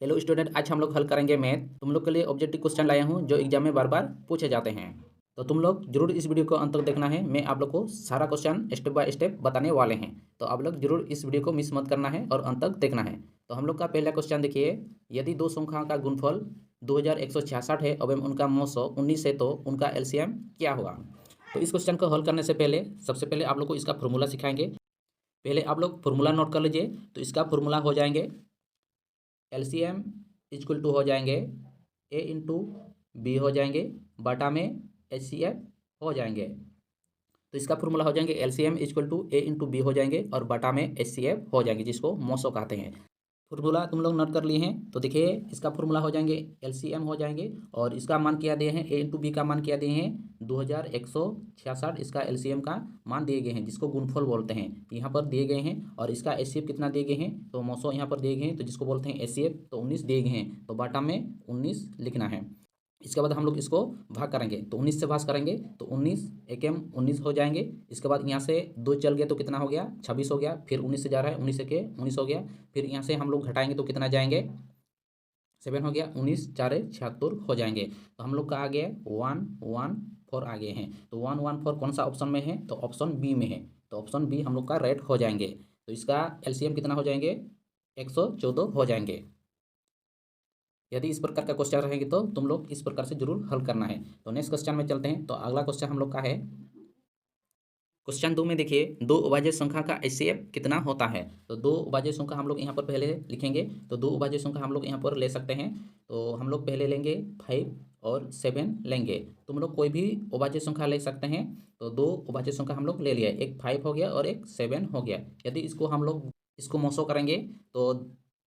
Hello student, आज हम लोग हल करेंगे मैथ। तुम लोग के लिए ऑब्जेक्टिव क्वेश्चन लाया हूँ जो एग्जाम में बार बार पूछे जाते हैं। तो तुम लोग जरूर इस वीडियो को अंत तक देखना है। मैं आप लोग को सारा क्वेश्चन स्टेप बाय स्टेप बताने वाले हैं, तो आप लोग जरूर इस वीडियो को मिस मत करना है और अंत तक देखना है। तो हम लोग का पहला क्वेश्चन देखिए, यदि दो संख्याओं का गुणनफल 2166 है एवं उनका मौसो 19 है तो उनका एलसीएम क्या होगा। तो इस क्वेश्चन को हल करने से पहले सबसे पहले आप लोग को इसका फॉर्मूला सिखाएंगे। पहले आप लोग फॉर्मूला नोट कर लीजिए। तो इसका फॉर्मूला हो जाएंगे एलसीएम इक्वल टू हो जाएंगे ए इंटू बी हो जाएंगे बटा में एच सी एफ हो जाएंगे। तो इसका फॉर्मूला हो जाएंगे LCM equal to A into B हो जाएंगे और बटा में एच सी एफ हो जाएंगे, जिसको मोसो कहते हैं। फॉर्मूला तुम लोग नोट कर लिए हैं। तो देखिए इसका फॉर्मूला हो जाएंगे एलसीएम हो जाएंगे और इसका मान क्या दिए हैं, ए इंटू बी का मान क्या दिए हैं 2166। इसका एलसीएम का मान दिए गए हैं, जिसको गुणनफल बोलते हैं, यहाँ पर दिए गए हैं। और इसका एचसीएफ कितना दिए गए हैं, तो मौसो यहाँ पर दिए गए हैं, तो जिसको बोलते हैं एचसीएफ, तो 19 दिए गए हैं, तो बाटा में 19 लिखना है। इसके बाद हम लोग इसको भाग करेंगे, तो 19 से भाग करेंगे तो 19 एकम 19 हो जाएंगे। इसके बाद यहाँ से 2 चल गया तो कितना हो गया 26 हो गया। फिर 19 से जा रहा है 19 के 19 हो गया। फिर यहाँ से हम लोग घटाएंगे तो कितना जाएंगे 7 हो गया। 19 4 76 हो जाएंगे। तो हम लोग का आ गया 114 आ गए हैं। तो 114 कौन सा ऑप्शन में है, तो ऑप्शन बी में है। तो ऑप्शन बी हम लोग का राइट हो जाएंगे। तो इसका एलसीएम कितना हो जाएंगे 114 हो जाएंगे। यदि इस प्रकार का क्वेश्चन रहेंगे तो तुम लोग इस प्रकार से जरूर हल करना है। तो नेक्स्ट क्वेश्चन में चलते हैं। तो अगला क्वेश्चन हम लोग का है क्वेश्चन 2 में देखिए, दो अभाज्य संख्या का एचसीएफ कितना होता है। तो दो अभाज्य संख्या हम लोग यहाँ पर पहले लिखेंगे। तो दो अभाज्य संख्या हम लोग यहाँ पर ले सकते हैं। तो हम लोग पहले लेंगे 5 और 7 लेंगे। तुम लोग कोई भी अभाज्य संख्या ले सकते हैं। तो दो अभाज्य संख्या हम लोग ले लिया, एक 5 हो गया और एक 7 हो गया। यदि इसको हम लोग इसको मोसो करेंगे तो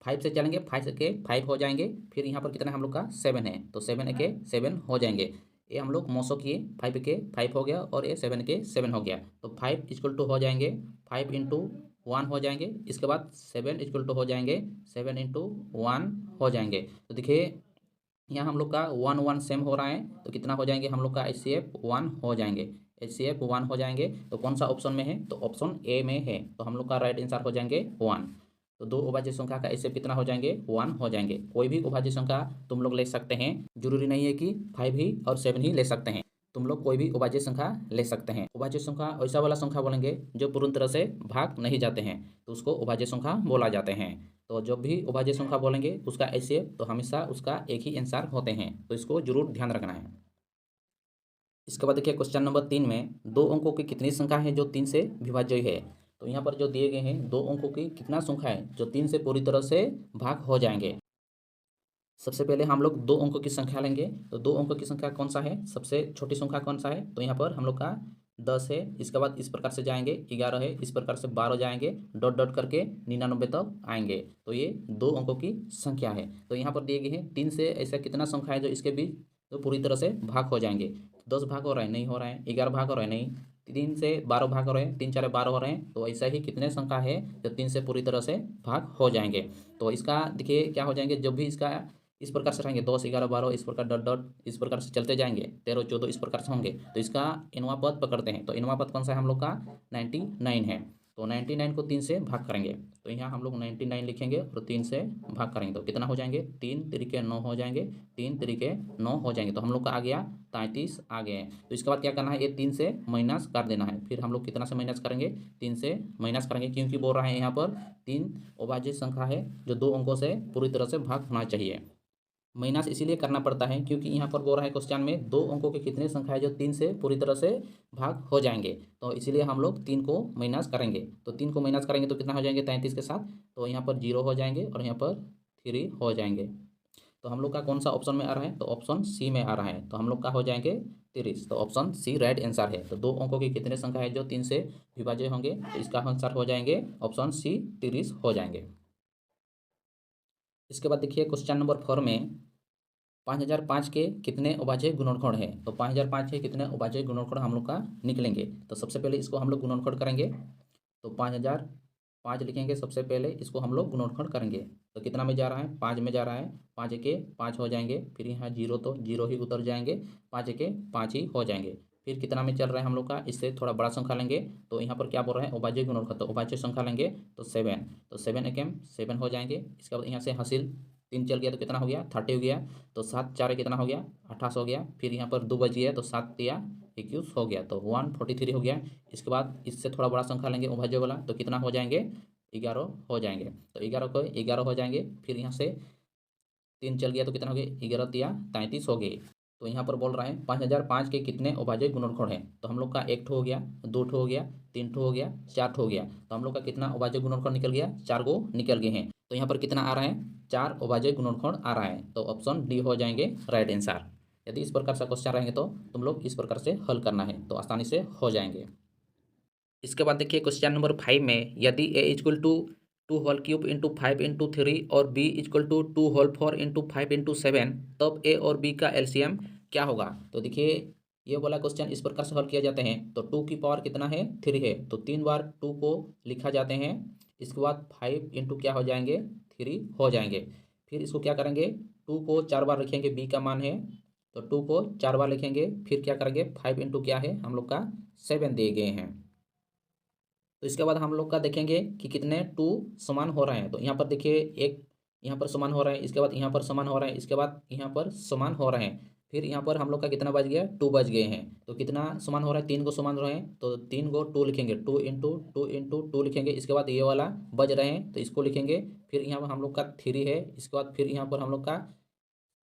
5 से चलेंगे, 5 के 5 हो जाएंगे। फिर यहाँ पर कितना हम लोग का 7 है, तो 7 के 7 हो जाएंगे। ये हम लोग मोसो किए, 5 के 5 हो गया और ये 7 के 7 हो गया। तो 5 इक्वल टू हो जाएंगे 5 इंटू 1 हो जाएंगे। इसके बाद 7 इक्वल टू हो जाएंगे 7 इंटू 1 हो जाएंगे। तो देखिए यहाँ हम लोग का 1 सेम हो रहा है, तो कितना हो जाएंगे हम लोग का एच सी एफ 1 हो जाएंगे। एच सी एफ 1 हो जाएंगे। तो कौन सा ऑप्शन में है, तो ऑप्शन ए में है। तो हम लोग का राइट आंसर हो जाएंगे 1। तो दो अभाज्य संख्या का एचसीएफ कितना हो जाएंगे 1 हो जाएंगे। कोई भी अभाज्य संख्या तुम लोग ले सकते हैं, जरूरी नहीं है कि 5 ही और 7 ही ले सकते हैं। तुम लोग कोई भी अभाज्य संख्या ले सकते हैं। अभाज्य संख्या ऐसा वाला संख्या बोलेंगे जो पूर्ण तरह से भाग नहीं जाते हैं, तो उसको अभाज्य संख्या बोला जाते हैं। तो जब भी अभाज्य संख्या बोलेंगे उसका एचसीएफ तो हमेशा उसका एक ही आंसर होते हैं, तो इसको जरूर ध्यान रखना है। इसके बाद देखिए क्वेश्चन नंबर 3 में दो अंकों की कितनी संख्या है जो 3 से विभाज्य है। तो यहाँ पर जो दिए गए हैं दो अंकों की कितना संख्या है जो 3 से पूरी तरह से भाग हो जाएंगे। सबसे पहले हम लोग दो अंकों की संख्या लेंगे। तो दो अंकों की संख्या कौन सा है, सबसे छोटी संख्या कौन सा है, तो यहाँ पर हम लोग का 10 है। इसके बाद इस प्रकार से जाएंगे 11 है, इस प्रकार से 12 जाएंगे, डॉट डॉट करके 99 तक आएंगे। तो ये दो अंकों की संख्या है। तो यहाँ पर दिए गए हैं 3 से ऐसा कितना संख्या है जो इसके बीच तो पूरी तरह से भाग हो जाएंगे। 10 भाग हो रहा है, नहीं हो रहा है। 11 भाग हो रहा है, नहीं। 3 से 12 भाग हो रहे हैं, 3 4 12 हो रहे हैं। तो ऐसा ही कितने संख्या है जो 3 से पूरी तरह से भाग हो जाएंगे। तो इसका देखिए क्या हो जाएंगे, जब भी इसका इस प्रकार से रहेंगे 10 11 12 इस प्रकार डॉट डॉट इस प्रकार से चलते जाएंगे, 13 14 इस प्रकार से होंगे। तो इसका इनवा पद पकड़ते हैं। तो इनवा पद कौन सा है हम लोग का 99 है। तो 99 को 3 से भाग करेंगे, तो यहाँ हम लोग 99 लिखेंगे और 3 से भाग करेंगे तो कितना हो जाएंगे 3 तिरिके 9 हो जाएंगे। 3 तिरिके 9 हो जाएंगे। तो हम लोग का आ गया 33 आ गए हैं। तो इसके बाद क्या करना है, ये 3 से माइनस कर देना है। फिर हम लोग कितना से माइनस करेंगे, 3 से माइनस करेंगे, क्योंकि बोल रहा है यहाँ पर 3 अभाज्य संख्या है जो दो अंकों से पूरी तरह से भाग होना चाहिए। माइनस इसीलिए करना पड़ता है क्योंकि यहाँ पर बोल रहा है क्वेश्चन में दो अंकों के कितने संख्या है जो 3 से पूरी तरह से भाग हो जाएंगे। तो इसीलिए हम लोग 3 को माइनस करेंगे। तो 3 को माइनस करेंगे तो कितना हो जाएंगे 33 के साथ, तो यहाँ पर 0 हो जाएंगे और यहाँ पर 3 हो जाएंगे। तो हम लोग का कौन सा ऑप्शन में आ रहा है, तो ऑप्शन सी में आ रहा है। तो हम लोग का हो जाएंगे 30। तो ऑप्शन सी राइट आंसर है। तो दो अंकों की कितने संख्या है जो 3 से विभाज्य होंगे, तो इसका आंसर हो जाएंगे ऑप्शन सी 30 हो जाएंगे। इसके बाद देखिए क्वेश्चन नंबर 4 में 5005 के कितने अभाज्य गुणनखंड है। तो 5005 के कितने अभाज्य गुणनखंड हम लोग का निकलेंगे। तो सबसे पहले इसको हम लोग गुणनखंड करेंगे। तो 5005 लिखेंगे, सबसे पहले इसको हम लोग गुणनखंड करेंगे। तो कितना में जा रहा है 5 में जा रहा है। 5 के 5 हो जाएंगे, फिर यहाँ 0 तो 0 ही उतर जाएंगे, 5 के 5 ही हो जाएंगे। फिर कितना में चल रहा है हम लोग का, इससे थोड़ा बड़ा संख्या लेंगे। तो यहाँ पर क्या बोल रहा है अभाज्य गुणनखंड, तो अभाज्य संख्या लेंगे तो 7। तो 7 एकम 7 हो जाएंगे। इसके बाद यहाँ से हासिल 3 चल गया तो कितना हो गया 30 हो गया। तो 7 4 कितना हो गया 28 हो गया। फिर यहाँ पर 2 बच गया तो 7 या 21 हो गया, तो 143 हो गया। इसके बाद इससे थोड़ा बड़ा संख्या लेंगे अभाज्य वाला, तो कितना हो जाएंगे 11 हो जाएंगे। तो 11 को 11 हो जाएंगे। फिर यहाँ से 3 चल गया तो कितना हो गया 11 या 33 हो गए। तो यहाँ पर बोल रहा है 5005 के कितने अभाज्य गुणनखंड हैं। तो हम लोग का 1 ठो हो गया, 2 ठो हो गया, 3 ठो हो गया, 4 ठो हो गया। तो हम लोग का कितना अभाज्य गुणनखंड निकल गया 4 गो निकल गए हैं। तो यहाँ पर कितना आ रहा है 4 अभाज्य गुणनखंड आ रहा है। तो ऑप्शन डी हो जाएंगे राइट आंसर। यदि इस प्रकार से क्वेश्चन रहेंगे तो तुम लोग इस प्रकार से हल करना है, तो आसानी से हो जाएंगे। इसके बाद देखिए क्वेश्चन नंबर 5 में, यदि a equal to 2 whole cube into 5 into 3 और b equal to 2 whole 4 into 5 into 7, तब a और b का एलसीएम क्या होगा। तो देखिए ये वाला क्वेश्चन इस प्रकार से हल किया जाते हैं। तो 2 की पावर कितना है 3 है, तो 3 बार 2 को लिखा जाते हैं। इसके बाद 5 इंटू क्या हो जाएंगे 3 हो जाएंगे। फिर इसको क्या करेंगे 2 को 4 बार लिखेंगे, b का मान है तो 2 को 4 बार लिखेंगे। फिर क्या करेंगे 5 इंटू क्या है हम लोग का 7 दिए गए हैं। तो इसके बाद हम लोग का देखेंगे कि कितने 2 समान हो रहे हैं। तो यहाँ पर देखिए एक यहाँ पर समान हो रहा है, इसके बाद यहाँ पर समान हो रहा है, इसके बाद यहाँ पर समान हो रहे हैं। फिर यहाँ पर हम लोग का कितना बच गया 2 बच गए हैं। तो कितना समान हो रहा है 3 को समान रहे हैं, तो 3 को 2 लिखेंगे, 2 इंटू 2 इंटू 2 लिखेंगे। इसके बाद ये वाला बच रहे हैं तो इसको लिखेंगे। फिर यहाँ पर हम लोग का 3 है, इसके बाद फिर यहाँ पर हम लोग का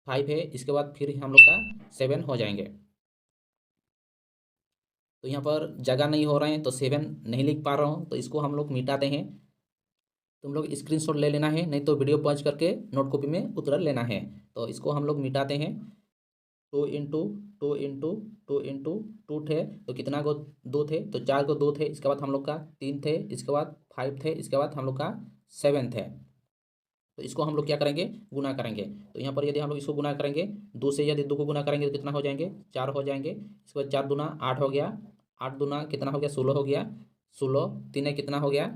5 है, इसके बाद फिर हम लोग का 7 हो जाएंगे। तो यहाँ पर जगह नहीं हो रहे हैं तो 7 नहीं लिख पा रहा हूँ, तो इसको हम लोग मिटाते हैं। तुम लोग स्क्रीनशॉट ले लेना है, नहीं तो वीडियो पॉज करके नोट कॉपी में उतर लेना है। तो इसको हम लोग मिटाते हैं। 2 इंटू 2 इंटू 2 इंटू 2 थे तो कितना को 2 थे, तो 4 को 2 थे। इसके बाद हम लोग का 3 थे, इसके बाद 5 थे, इसके बाद हम लोग का 7 थे। तो इसको हम लोग क्या करेंगे गुना करेंगे। तो यहाँ पर यदि हम लोग इसको गुना करेंगे 2 से, यदि 2 को गुना करेंगे तो कितना हो जाएंगे 4 हो जाएंगे। इसके बाद 4 दूना 8 हो गया, 8 दूना कितना हो गया 16 हो गया, 16 तीन कितना हो गया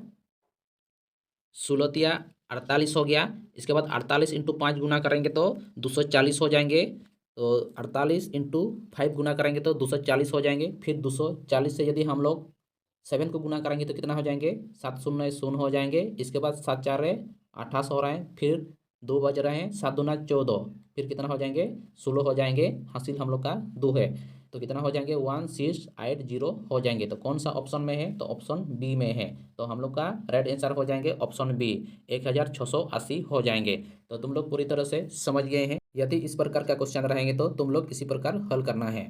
16 तिया 48 हो गया। इसके बाद 48 इंटू 5 गुना करेंगे तो 240 हो जाएंगे। तो 48 इंटू 5 गुना करेंगे तो 240 हो जाएंगे। फिर 240 से यदि हम लोग 7 को गुना करेंगे तो कितना हो जाएंगे 7 शून्य शून्य हो जाएंगे। इसके बाद 7 4 28 हो रहे हैं, फिर 2 बज रहे हैं, 7 दूना 14, फिर कितना हो जाएंगे 16 हो जाएंगे। हासिल हम लोग का 2 है, तो कितना हो जाएंगे 1680 हो जाएंगे। तो कौन सा ऑप्शन में है, तो ऑप्शन बी में है। तो हम लोग का राइट आंसर हो जाएंगे ऑप्शन बी 1680 हो जाएंगे। तो तुम लोग पूरी तरह से समझ गए हैं। यदि इस प्रकार का क्वेश्चन रहेंगे तो तुम लोग इसी प्रकार हल करना है।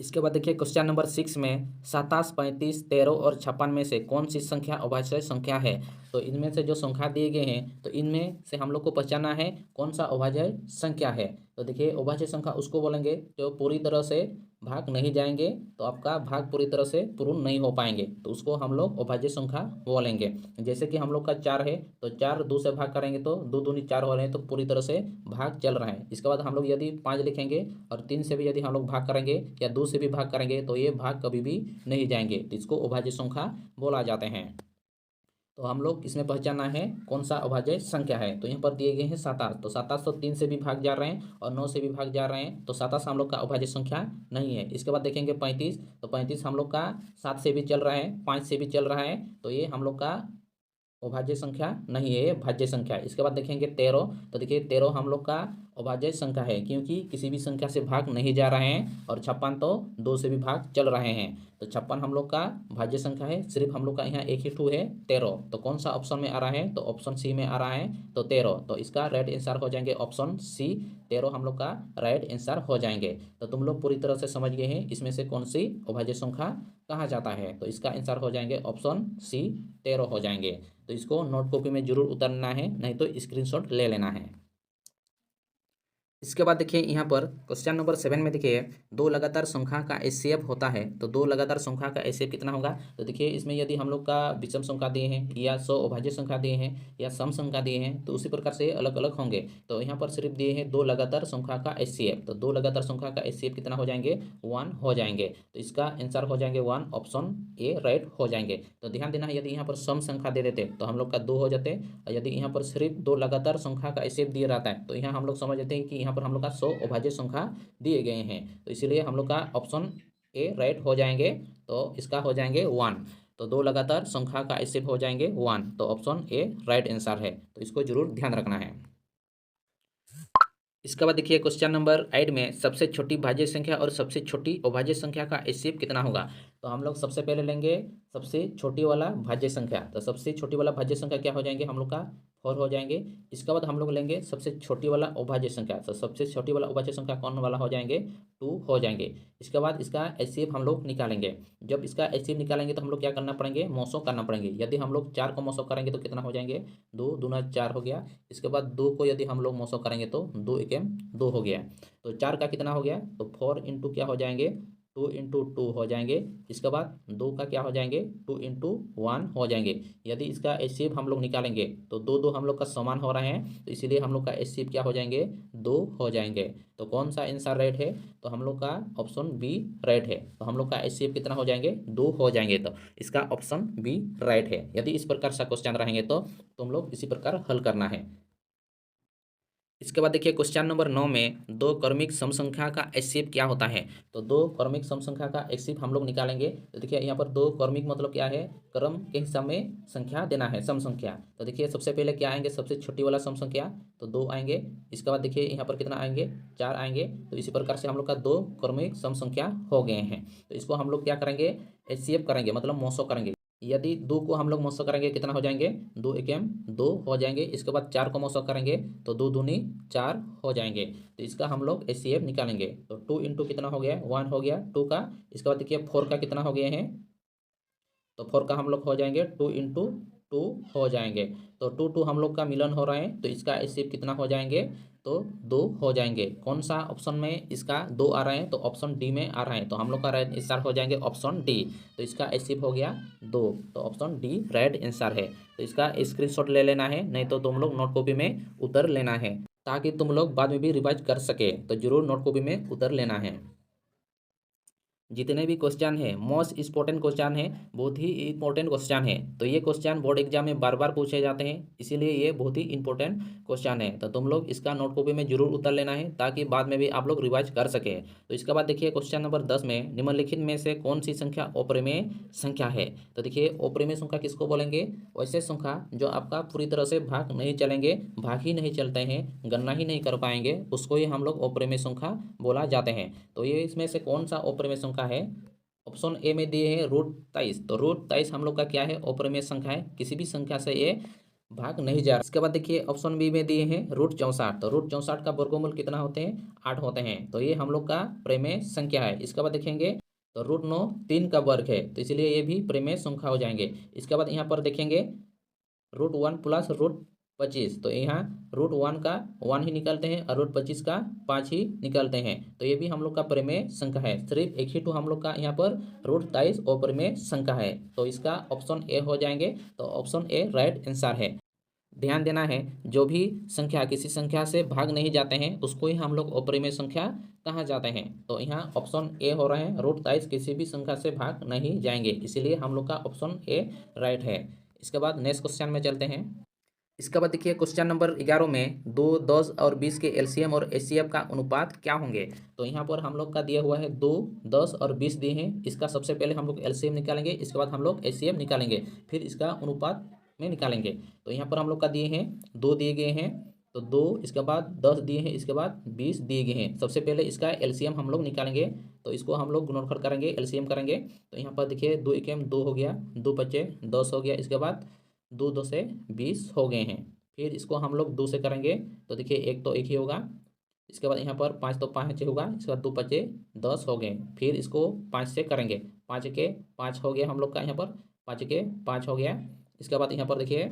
इसके बाद देखिए क्वेश्चन नंबर 6 में 27, 35, 13 और 56 में से कौन सी संख्या अभाज्य संख्या है। तो इनमें से जो संख्या दिए गए हैं तो इनमें से हम लोग को पहचानना है कौन सा अभाज्य संख्या है। तो देखिए अभाज्य संख्या उसको बोलेंगे जो पूरी तरह से भाग नहीं जाएंगे, तो आपका भाग पूरी तरह से पूर्ण नहीं हो पाएंगे, तो उसको हम लोग अभाज्य संख्या बोलेंगे। जैसे कि हम लोग का 4 है, तो 4 2 से भाग करेंगे तो 2 दूनी 4 हो रहे हैं, तो पूरी तरह से भाग चल रहा है। इसके बाद हम लोग यदि 5 लिखेंगे और 3 से भी यदि हम लोग भाग करेंगे या 2 से भी भाग करेंगे तो ये भाग कभी भी नहीं जाएंगे, तो इसको अभाज्य संख्या बोला जाते हैं। तो हम लोग इसमें पहचानना है कौन सा अभाज्य संख्या है। तो यहाँ पर दिए गए हैं 27, तो 27 तो 3 से भी भाग जा रहे हैं और 9 से भी भाग जा रहे हैं, तो 27 हम लोग का अभाज्य संख्या नहीं है। इसके बाद देखेंगे 35, तो 35 हम लोग का 7 से भी चल रहा है, 5 से भी चल रहा है, तो ये हम लोग का अभाज्य संख्या नहीं है, भाज्य संख्या। इसके बाद देखेंगे 13, तो देखिए 13 हम लोग का अभाज्य संख्या है, क्योंकि किसी भी संख्या से भाग नहीं जा रहे हैं। और 56 तो 2 से भी भाग चल रहे हैं, तो 56 हम लोग का भाज्य संख्या है। सिर्फ हम लोग का यहाँ एक ही टू है 13। तो कौन सा ऑप्शन में आ रहा है, तो ऑप्शन सी में आ रहा है, तो 13। तो इसका राइट आंसर हो जाएंगे ऑप्शन सी, 13 हम लोग का राइट आंसर हो जाएंगे। तो तुम लोग पूरी तरह से समझ गए हैं इसमें से कौन सी अभाज्य संख्या कहा जाता है। तो इसका आंसर हो जाएंगे ऑप्शन सी 13 हो जाएंगे। तो इसको नोट कॉपी में जरूर उतारना है, नहीं तो स्क्रीनशॉट ले लेना है। इसके बाद देखिए यहाँ पर क्वेश्चन नंबर 7 में देखिए 2 लगातार संख्या का एचसीएफ होता है। तो 2 लगातार संख्या का एचसीएफ कितना होगा। तो देखिए इसमें यदि हम लोग का विषम संख्या दिए हैं या सौ अभाज्य संख्या दिए हैं या सम संख्या दिए हैं तो उसी प्रकार से अलग अलग होंगे। तो यहाँ पर सिर्फ दिए हैं 2 लगातार संख्या का एचसीएफ, तो 2 लगातार संख्या का एचसीएफ कितना हो जाएंगे 1 हो जाएंगे। तो इसका आंसर हो जाएंगे 1, ऑप्शन ए राइट हो जाएंगे। तो ध्यान देना है, यदि यहाँ पर सम संख्या दे देते तो हम लोग का 2 हो जाते, और यदि यहाँ पर सिर्फ 2 लगातार संख्या का एचसीएफ दिया रहता है तो यहाँ हम लोग समझ लेते हैं कि यहाँ पर हम लोग का 100 अभाज्य संख्या दिए गए हैं। तो इसीलिए हम लोग का ऑप्शन ए राइट हो जाएंगे, तो इसका हो जाएंगे 1। तो दो लगातार संख्या का एचसीएफ हो जाएंगे 1। तो ऑप्शन ए राइट आंसर है, तो इसको जरूर ध्यान रखना है। इसके बाद देखिए क्वेश्चन नंबर 8 में सबसे छोटी भाज्य संख्या और सबसे छोटी अभाज्य संख्या का एचसीएफ कितना होगा। तो हम लोग सबसे पहले लेंगे सबसे छोटी वाला भाज्य संख्या। तो सबसे छोटी वाला भाज्य संख्या क्या हो जाएंगे हम लोग का 4 हो जाएंगे। इसके बाद हम लोग लेंगे सबसे छोटी वाला अभाज्य संख्या। तो सबसे छोटी वाला अभाज्य संख्या कौन वाला हो जाएंगे 2 हो जाएंगे। इसके बाद इसका एचसीएफ हम लोग निकालेंगे। जब इसका एचसीएफ निकालेंगे तो हम लोग क्या करना पड़ेंगे मौसों करना पड़ेंगे। यदि हम लोग 4 को मौसों करेंगे तो कितना हो जाएंगे 2 दूना 4 हो गया। इसके बाद 2 को यदि हम लोग मौसों करेंगे तो 2 एकम 2 हो गया। तो 4 का कितना हो गया तो 4 इंटू क्या हो जाएंगे 2 इंटू 2 हो जाएंगे। इसके बाद 2 का क्या हो जाएंगे 2 इंटू 1 हो जाएंगे। यदि इसका एचसीएफ हम लोग निकालेंगे तो 2 2 हम लोग का समान हो रहा है, तो इसीलिए हम लोग का एचसीएफ क्या हो जाएंगे 2 हो जाएंगे। तो कौन सा आंसर राइट है, तो हम लोग का ऑप्शन बी राइट है। तो हम लोग का एचसीएफ कितना हो जाएंगे 2 हो जाएंगे। तो इसका ऑप्शन बी राइट है। यदि इस प्रकार से क्वेश्चन रहेंगे तो तुम लोग इसी प्रकार हल करना है। इसके बाद देखिए क्वेश्चन नंबर 9 में दो क्रमिक सम संख्या का एचसीएफ क्या होता है। तो दो क्रमिक सम संख्या का एचसीएफ हम लोग निकालेंगे। तो देखिए यहाँ पर दो क्रमिक मतलब क्या है, क्रम के हिसाब में संख्या देना है, सम संख्या। तो देखिए सबसे पहले क्या आएंगे सबसे छोटी वाला सम संख्या, तो 2 आएंगे। इसके बाद देखिए यहाँ पर कितना आएंगे 4 आएंगे। तो इसी प्रकार से हम लोग का दो क्रमिक सम संख्या हो गए हैं। तो इसको हम लोग क्या करेंगे एचसीएफ करेंगे, मतलब मौसो करेंगे। यदि 2 को हम लोग मौसो करेंगे कितना हो जाएंगे 2 एकम 2 हो जाएंगे। इसके बाद 4 को मौसो करेंगे तो 2 दूनी 4 हो जाएंगे। तो इसका हम लोग एचसीएफ निकालेंगे। तो 2 इंटू कितना हो गया 1 हो गया 2 का। इसके बाद देखिए 4 का कितना हो गया है, तो 4 का हम लोग हो जाएंगे 2 इंटू 2 हो जाएंगे। तो 2 2 हम लोग का मिलन हो रहा है, तो इसका एचसीएफ कितना हो जाएंगे तो 2 हो जाएंगे। कौन सा ऑप्शन में इसका 2 आ रहा है, तो ऑप्शन डी में आ रहा है। तो हम लोग का राइट आंसर हो जाएंगे ऑप्शन डी। तो इसका एचसीएफ हो गया 2। तो ऑप्शन डी राइट आंसर है। तो इसका स्क्रीनशॉट ले लेना है, नहीं तो तुम लोग नोट कॉपी में उतर लेना है, ताकि तुम लोग बाद में भी रिवाइज कर सके। तो जरूर नोट कॉपी में उतर लेना है। जितने भी क्वेश्चन है मोस्ट इंपॉर्टेंट क्वेश्चन है, बहुत ही इंपॉर्टेंट क्वेश्चन है। तो ये क्वेश्चन बोर्ड एग्जाम में बार बार पूछे जाते हैं, इसीलिए ये बहुत ही इंपॉर्टेंट क्वेश्चन है। तो तुम लोग इसका नोट कॉपी में जरूर उतर लेना है, ताकि बाद में भी आप लोग रिवाइज कर सके। तो इसके बाद देखिए क्वेश्चन नंबर 10 में निम्नलिखित में से कौन सी संख्या अप्रमेय संख्या है। तो देखिए अप्रमेय संख्या किसको बोलेंगे, वैसे संख्या जो आपका पूरी तरह से भाग नहीं चलेंगे, भाग ही नहीं चलते हैं, गणना ही नहीं कर पाएंगे, उसको ही हम लोग अप्रमेय संख्या बोला जाते हैं। तो ये इसमें से कौन सा अप्रमेय संख्या है, ऑप्शन ए में दिए हैं √23। तो √23 हम लोग का क्या है अप्रमेय संख्या है, किसी भी संख्या से ये भाग नहीं जा रहा। इसके बाद देखिए ऑप्शन बी में दिए हैं √64। तो √64 का वर्गमूल कितना होते हैं 8 होते हैं। तो ये हम लोग का प्रमेय संख्या है। इसके बाद देखेंगे तो √9 3 का वर्ग है, तो इसलिए ये भी प्रमेय संख्या हो जाएंगे। इसके बाद यहाँ पर देखेंगे √1 प्लस √25। तो यहाँ √1 का 1 ही निकालते हैं और √25 का 5 ही निकालते हैं। तो ये भी हम लोग का प्रमेय संख्या है। सिर्फ एक ही तो हम लोग का यहाँ पर √23 अप्रमेय संख्या है। तो इसका ऑप्शन ए हो जाएंगे। तो ऑप्शन ए राइट आंसर है। ध्यान देना है, जो भी संख्या किसी संख्या से भाग नहीं जाते हैं उसको ही हम लोग अप्रमेय संख्या कहा जाते हैं। तो यहाँ ऑप्शन ए हो रहा है, √23 किसी भी संख्या से भाग नहीं जाएंगे, इसीलिए हम लोग का ऑप्शन ए राइट है। इसके बाद नेक्स्ट क्वेश्चन में चलते हैं। इसके बाद देखिए क्वेश्चन नंबर 11 में 2, 10 और 20 के एलसीएम और एचसीएफ का अनुपात क्या होंगे। तो यहाँ पर हम लोग का दिया हुआ है 2, 10 और 20 दिए हैं। इसका सबसे पहले हम लोग एलसीएम निकालेंगे, इसके बाद हम लोग एचसीएफ निकालेंगे, फिर इसका अनुपात में निकालेंगे। तो यहाँ पर हम लोग का दिए हैं 2 दिए गए हैं, तो 2, इसके बाद 10 दिए हैं, इसके बाद 20 दिए गए हैं। सबसे पहले इसका एलसीएम हम लोग निकालेंगे, तो इसको हम लोग गुणनखंड करेंगे, एलसीएम करेंगे। तो यहाँ पर देखिए 2 एकम 2 हो गया, 2 पचे 10 हो गया। इसके बाद 2 2 से 20 हो गए हैं। फिर इसको हम लोग 2 से करेंगे, तो देखिए 1 तो 1 ही होगा। इसके बाद यहाँ पर 5 तो 5 होगा। इसके बाद 2 पचे 10 हो गए। फिर इसको 5 से करेंगे, 5 के 5 हो गया हम लोग का, यहाँ पर 5 के 5 हो गया। इसके बाद यहाँ पर देखिए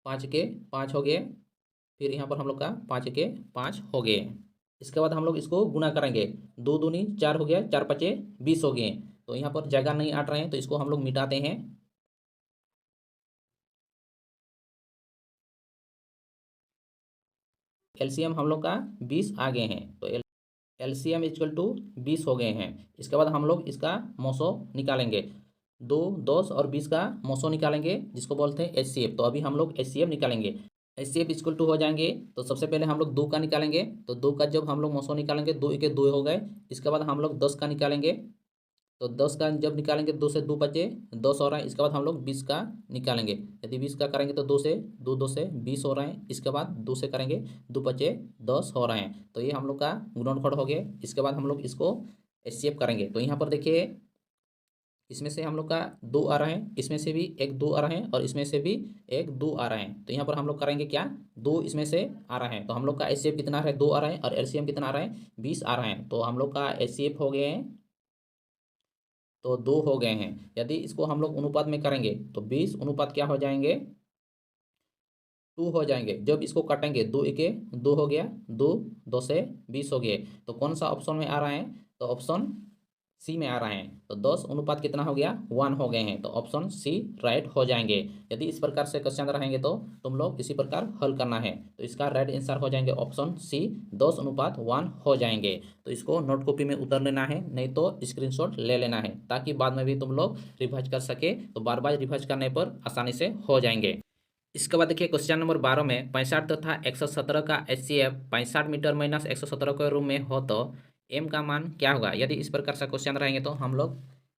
5 के 5 हो गए। फिर यहाँ पर हम लोग का 5 के 5 हो गए। इसके बाद हम लोग इसको गुना करेंगे, 2 दूनी 4 हो गया, 4 पचे 20 हो गए। तो यहाँ पर जगह नहीं आट रहे हैं, तो इसको हम लोग मिटाते हैं। एलसीएम हम लोग का 20 आ गए हैं, तो एलसीएम इक्वल टू 20 हो गए हैं। इसके बाद हम लोग इसका मौसो निकालेंगे, 2, 10 और 20 का मौसो निकालेंगे, जिसको बोलते हैं एचसीएफ। तो अभी हम लोग एचसीएफ निकालेंगे। एचसीएफ इक्वल टू हो जाएंगे, तो सबसे पहले हम लोग 2 का निकालेंगे। तो 2 का जब हम लोग मौसो निकालेंगे 2 के 2 हो गए। इसके बाद हम लोग 10 का निकालेंगे, तो 10 का जब निकालेंगे 2 से 2 बचे 10 हो रहा है। इसके बाद हम लोग 20 का निकालेंगे। यदि 20 का करेंगे तो 2 से 20 हो रहे हैं। इसके बाद 2 से करेंगे 2 बचे 10 हो रहे हैं। तो ये हम लोग का गुणनखंड हो गया। इसके बाद हम लोग इसको एचसीएफ करेंगे। तो यहाँ पर देखिए इसमें से हम लोग का 2 आ रहा है, इसमें से भी एक 2 आ रहा है और इसमें से भी एक 2 आ रहा है। तो यहाँ पर हम लोग करेंगे क्या, 2 इसमें से आ रहा है। तो हम लोग का एचसीएफ कितना है, 2 आ रहा है और एलसीएम कितना आ रहा है, 20 आ रहा है। तो हम लोग का एचसीएफ हो गए हैं, तो 2 हो गए हैं। यदि इसको हम लोग अनुपात में करेंगे तो 20 अनुपात क्या हो जाएंगे, 2 हो जाएंगे। जब इसको काटेंगे 2 एके 2 हो गया, 2 2 से 20 हो गए। तो कौन सा ऑप्शन में आ रहा है, तो ऑप्शन सी में आ रहा है। तो 10 अनुपात कितना हो गया, 1 हो गए हैं। तो ऑप्शन सी राइट हो जाएंगे। यदि इस प्रकार से क्वेश्चन रहेंगे तो तुम लोग इसी प्रकार हल करना है। तो इसका राइट आंसर हो जाएंगे ऑप्शन सी, 10 अनुपात 1 हो जाएंगे। तो इसको नोट कॉपी में उतर लेना है, नहीं तो स्क्रीनशॉट ले लेना है, ताकि बाद में भी तुम लोग रिवाइज कर सके। तो बार बार रिवाइज करने पर आसानी से हो जाएंगे। इसके बाद देखिए क्वेश्चन नंबर 12 में 65 तथा 117 का एचसीएफ 65 मीटर माइनस 117 के रूप में हो तो एम का मान क्या होगा। यदि इस प्रकार से क्वेश्चन रहेंगे तो हम लोग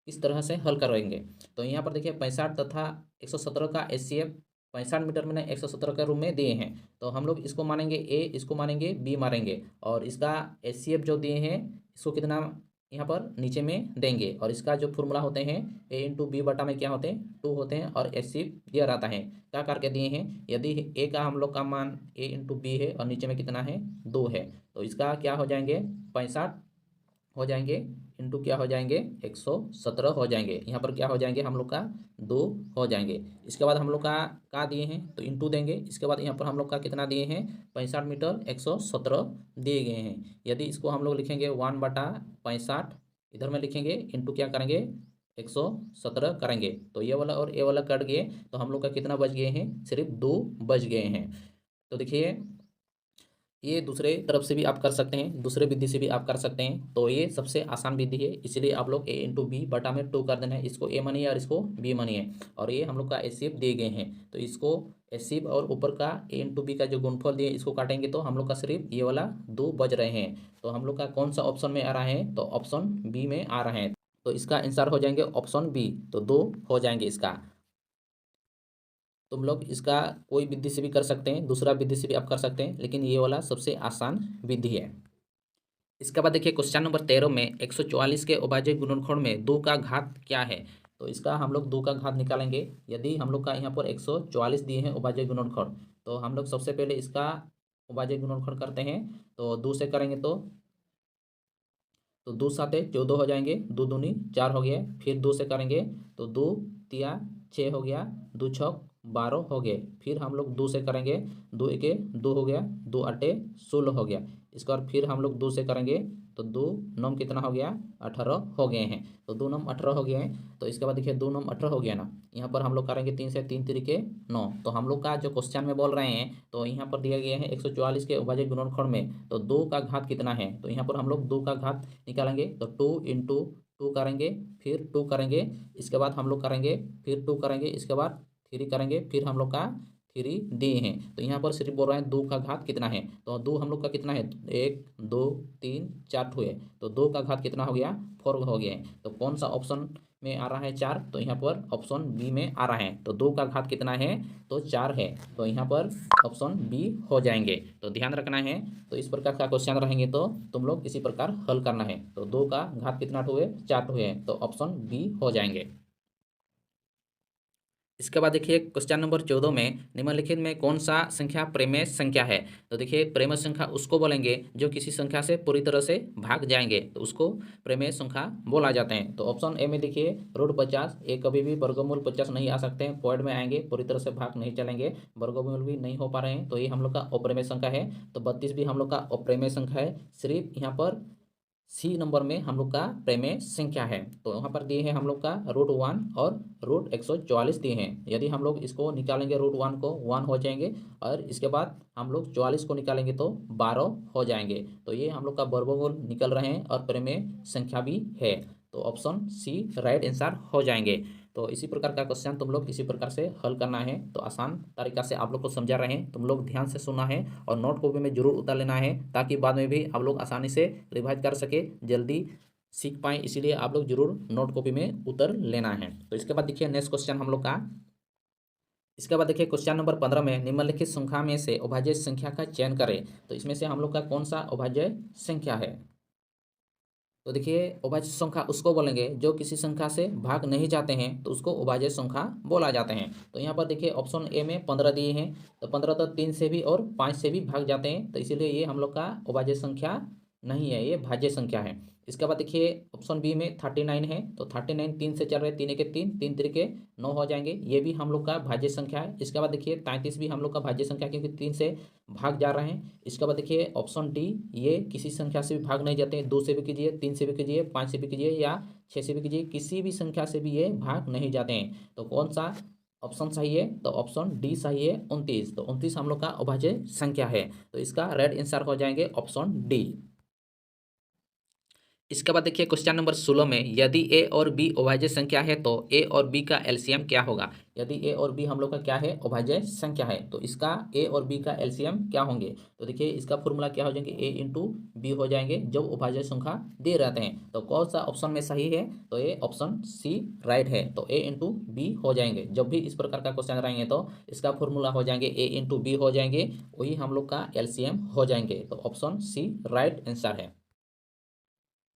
इस तरह से हल करेंगे। तो यहाँ पर देखिए 65 तथा 117 का एचसीएफ 65 मीटर में 117 के रूप में दिए हैं। तो हम लोग इसको मानेंगे ए, इसको मानेंगे बी मारेंगे, और इसका एचसीएफ जो दिए हैं इसको कितना यहाँ पर नीचे में देंगे। और इसका जो फॉर्मूला होते हैं ए इंटू बी बटा में क्या होते हैं, 2 होते हैं, और एचसीएफ दिया रहता है। क्या करके दिए हैं, यदि ए का हम लोग का मान ए इंटू बी है और नीचे में कितना है 2 है, तो इसका क्या हो जाएंगे 65 हो जाएंगे इंटू क्या हो जाएंगे 117 हो जाएंगे। यहाँ पर क्या हो जाएंगे हम लोग का 2 हो जाएंगे। इसके बाद हम लोग का दिए हैं तो इंटू देंगे। इसके बाद यहाँ पर हम लोग का कितना दिए हैं 65 मीटर 117 दिए गए हैं। यदि इसको हम लोग लिखेंगे 1 बटा 65, इधर में लिखेंगे इंटू क्या करेंगे 117 करेंगे। तो ये वाला और ये वाला कट गए, तो हम लोग का कितना बच गए हैं, सिर्फ 2 बच गए हैं। तो देखिए ये दूसरे तरफ से भी आप कर सकते हैं, दूसरे विधि से भी आप कर सकते हैं। तो ये सबसे आसान विधि है, इसलिए आप लोग ए इंटू बी बटा में 2 कर देना है। इसको ए मानिए और इसको बी मानिए, और ये हम लोग का एचसीएफ दिए गए हैं। तो इसको एचसीएफ और ऊपर का ए इंटू बी का जो गुणनफल दिए इसको काटेंगे तो हम लोग का सिर्फ ये वाला 2 बच रहे हैं। तो हम लोग का कौन सा ऑप्शन में आ रहा है, तो ऑप्शन बी में आ रहा है। तो इसका आंसर हो जाएंगे ऑप्शन बी, तो 2 हो जाएंगे इसका। तुम लोग इसका कोई विधि से भी कर सकते हैं, दूसरा विधि से भी आप कर सकते हैं, लेकिन ये वाला सबसे आसान विधि है। इसके बाद देखिए क्वेश्चन नंबर 13 में 144 के अभाज्य गुणनखंड में 2 का घात क्या है। तो इसका हम लोग 2 का घात निकालेंगे। यदि हम लोग का यहाँ पर 144 दिए हैं अभाज्य गुणनखंड, तो हम लोग सबसे पहले इसका अभाज्य गुणनखंड करते हैं। तो 2 से करेंगे तो 2 साते 14 हो जाएंगे, 2 दूनी 4 हो गया। फिर 2 से करेंगे तो 2 तिया 6 हो गया, 2 छक 12 हो गए। फिर हम लोग 2 से करेंगे, 2 एके 2 हो गया, 2 अट्ठे 16 हो गया। इसके बाद फिर हम लोग 2 से करेंगे तो 2 नम कितना हो गया 18 हो गए हैं। तो 2 नम 18 हो गए हैं। तो इसके बाद देखिए 2 नम 18 हो गया ना, यहाँ पर हम लोग करेंगे 3 से 3 तिरिके 9। तो हम लोग का जो क्वेश्चन में बोल रहे हैं, तो यहाँ पर दिया गया है 144 के अभाज्य गुणनखंड में तो 2 का घात कितना है। तो यहाँ पर हम लोग 2 का घात निकालेंगे। तो 2 इंटू 2 करेंगे, फिर 2 करेंगे, इसके बाद हम लोग करेंगे, फिर 2 करेंगे, इसके बाद 3 करेंगे, फिर हम लोग का 3 दिए हैं। तो यहाँ पर सिर्फ बोल रहे हैं 2 का घात कितना है। तो 2 हम लोग का कितना है 1 2 3 4 हुए, तो 2 का घात कितना हो गया 4 हो गया है। तो कौन सा ऑप्शन में आ रहा है 4, तो यहाँ पर ऑप्शन बी में आ रहा है। तो 2 का घात कितना है, तो 4 है। तो यहाँ पर ऑप्शन बी हो जाएंगे। तो ध्यान रखना है। तो इस प्रकार का क्वेश्चन रहेंगे तो तुम लोग इसी प्रकार हल करना है। तो 2 का घात कितना हुए 4 हुए, तो ऑप्शन बी हो जाएंगे। इसके बाद देखिए क्वेश्चन नंबर 14 में निम्नलिखित में कौन सा संख्या प्रेमेय संख्या है। तो देखिए प्रेमेय संख्या उसको बोलेंगे जो किसी संख्या से पूरी तरह से भाग जाएंगे, तो उसको प्रेमेय संख्या बोला जाते हैं। तो ऑप्शन ए में देखिए √50, ये कभी भी वर्गमूल 50 नहीं आ सकते हैं, पॉइंट में आएंगे, पूरी तरह से भाग नहीं चलेंगे, वर्गमूल भी नहीं हो पा रहे हैं, तो ये हम लोग का अप्रेमेय संख्या है। तो 32 भी हम लोग का अप्रेमेय संख्या है। सिर्फ यहाँ पर सी नंबर में हम लोग का प्रेमेय संख्या है। तो यहाँ पर दिए हैं हम लोग का √1 और √144 दिए हैं। यदि हम लोग इसको निकालेंगे √1 को 1 हो जाएंगे, और इसके बाद हम लोग 44 को निकालेंगे तो 12 हो जाएंगे। तो ये हम लोग का वर्गमूल निकल रहे हैं और प्रेमेय संख्या भी है। तो ऑप्शन सी राइट आंसर हो जाएंगे। तो इसी प्रकार का क्वेश्चन तुम लोग इसी प्रकार से हल करना है। तो आसान तरीका से आप लोग को समझा रहे हैं, तुम लोग ध्यान से सुनना है और नोट कॉपी में जरूर उतार लेना है, ताकि बाद में भी आप लोग आसानी से रिवाइज कर सके, जल्दी सीख पाएँ, इसीलिए आप लोग जरूर नोट कॉपी में उत्तर लेना है। तो इसके बाद देखिए नेक्स्ट क्वेश्चन हम लोग का, इसके बाद देखिए क्वेश्चन नंबर 15 में निम्नलिखित संख्या में से अभाज्य संख्या का चयन करें। तो इसमें से हम लोग का कौन सा अभाज्य संख्या है? तो देखिए अभाज्य संख्या उसको बोलेंगे जो किसी संख्या से भाग नहीं जाते हैं, तो उसको अभाज्य संख्या बोला जाते हैं। तो यहाँ पर देखिए ऑप्शन ए में 15 दिए हैं, तो 15 तो 3 से भी और 5 से भी भाग जाते हैं, तो इसीलिए ये हम लोग का अभाज्य संख्या नहीं है, ये भाज्य संख्या है। इसके बाद देखिए ऑप्शन बी में 39 है, तो 39 3 से चल रहे, 3 के 3, 3 तिरके 9 हो जाएंगे, ये भी हम लोग का भाज्य संख्या है। इसके बाद देखिए 33 भी हम लोग का भाज्य संख्या, क्योंकि 3 से भाग जा रहे हैं। इसके बाद देखिए ऑप्शन डी, ये किसी संख्या से भी भाग नहीं जाते हैं, 2 से भी कीजिए, 3 से भी कीजिए, 5 से भी कीजिए या 6 से भी कीजिए, किसी भी संख्या से भी ये भाग नहीं जाते हैं। तो कौन सा ऑप्शन सही है? तो ऑप्शन डी सही है, 29। तो 29 हम लोग का अभाज्य संख्या है, तो इसका राइट आंसर हो जाएंगे ऑप्शन डी। इसके बाद देखिए क्वेश्चन नंबर 16 में, यदि ए और बी अभाज्य संख्या है तो ए और बी का एलसीएम क्या होगा? यदि ए और बी हम लोग का क्या है? अभाज्य संख्या है, तो इसका ए और बी का एलसीएम क्या होंगे? तो देखिए इसका फॉर्मूला क्या हो जाएंगे? ए इंटू बी हो जाएंगे जब अभाज्य संख्या दे रहते हैं। तो कौन सा ऑप्शन में सही है? तो ये ऑप्शन सी राइट है, तो ए इंटू बी हो जाएंगे। जब भी इस प्रकार का क्वेश्चन रहेंगे तो इसका फॉर्मूला हो जाएंगे ए इंटू बी हो जाएंगे, वही हम लोग का एलसीएम हो जाएंगे। तो ऑप्शन सी राइट आंसर है।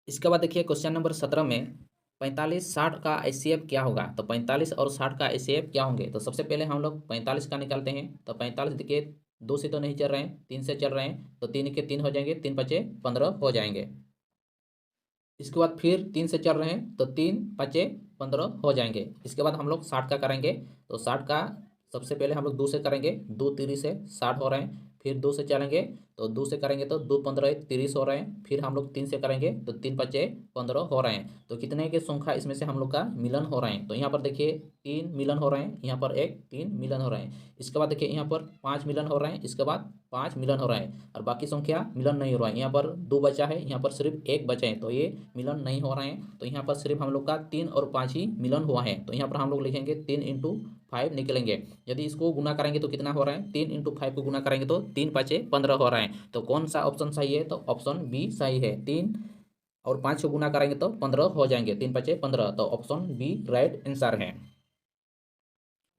इसके बाद देखिए क्वेश्चन नंबर 17 में 45-60 का एचसीएफ क्या होगा? तो 45 और 60 का एचसीएफ क्या होंगे? तो सबसे पहले हम लोग 45 का निकालते हैं। तो 45 देखिए 2 से तो नहीं चल रहे हैं, 3 से चल रहे हैं, तो 3 के 3 हो जाएंगे, 3 पचे 15 हो जाएंगे। इसके बाद फिर 3 से चल रहे हैं, तो 3 पचे 15 हो जाएंगे। इसके बाद हम लोग 60 का करेंगे। तो 60 का सबसे पहले हम लोग 2 से करेंगे, 2 3 से 60 हो रहे हैं। फिर 2 से चलेंगे, तो 2 से करेंगे तो 2 15 30 हो रहे हैं। फिर हम लोग 3 से करेंगे तो 3 पचे 15 हो रहे हैं। तो कितने के संख्या इसमें से हम लोग का मिलन हो रहे हैं? तो यहाँ पर देखिए 3 मिलन हो रहे हैं, यहाँ पर एक 3 मिलन हो रहे हैं। इसके बाद देखिए यहाँ पर 5 मिलन हो रहे हैं, इसके बाद 5 मिलन हो रहे हैं, और बाकी संख्या मिलन नहीं हो रहा है। यहाँ पर 2 बचा है, यहाँ पर सिर्फ 1 बचे हैं, तो ये मिलन नहीं हो रहे हैं। तो यहाँ पर सिर्फ हम लोग का 3 और 5 ही मिलन हुआ है। तो यहाँ पर हम लोग लिखेंगे 3 इंटू 5 निकलेंगे। यदि इसको गुना करेंगे तो कितना हो रहा है? 3 इंटू 5 को गुना करेंगे तो 3 पचे 15 हो रहा है। तो कौन सा ऑप्शन सही है? तो ऑप्शन बी सही है। 3 और 5 को गुना करेंगे तो 15 हो जाएंगे, 3 पचे 15। तो ऑप्शन बी राइट आंसर है।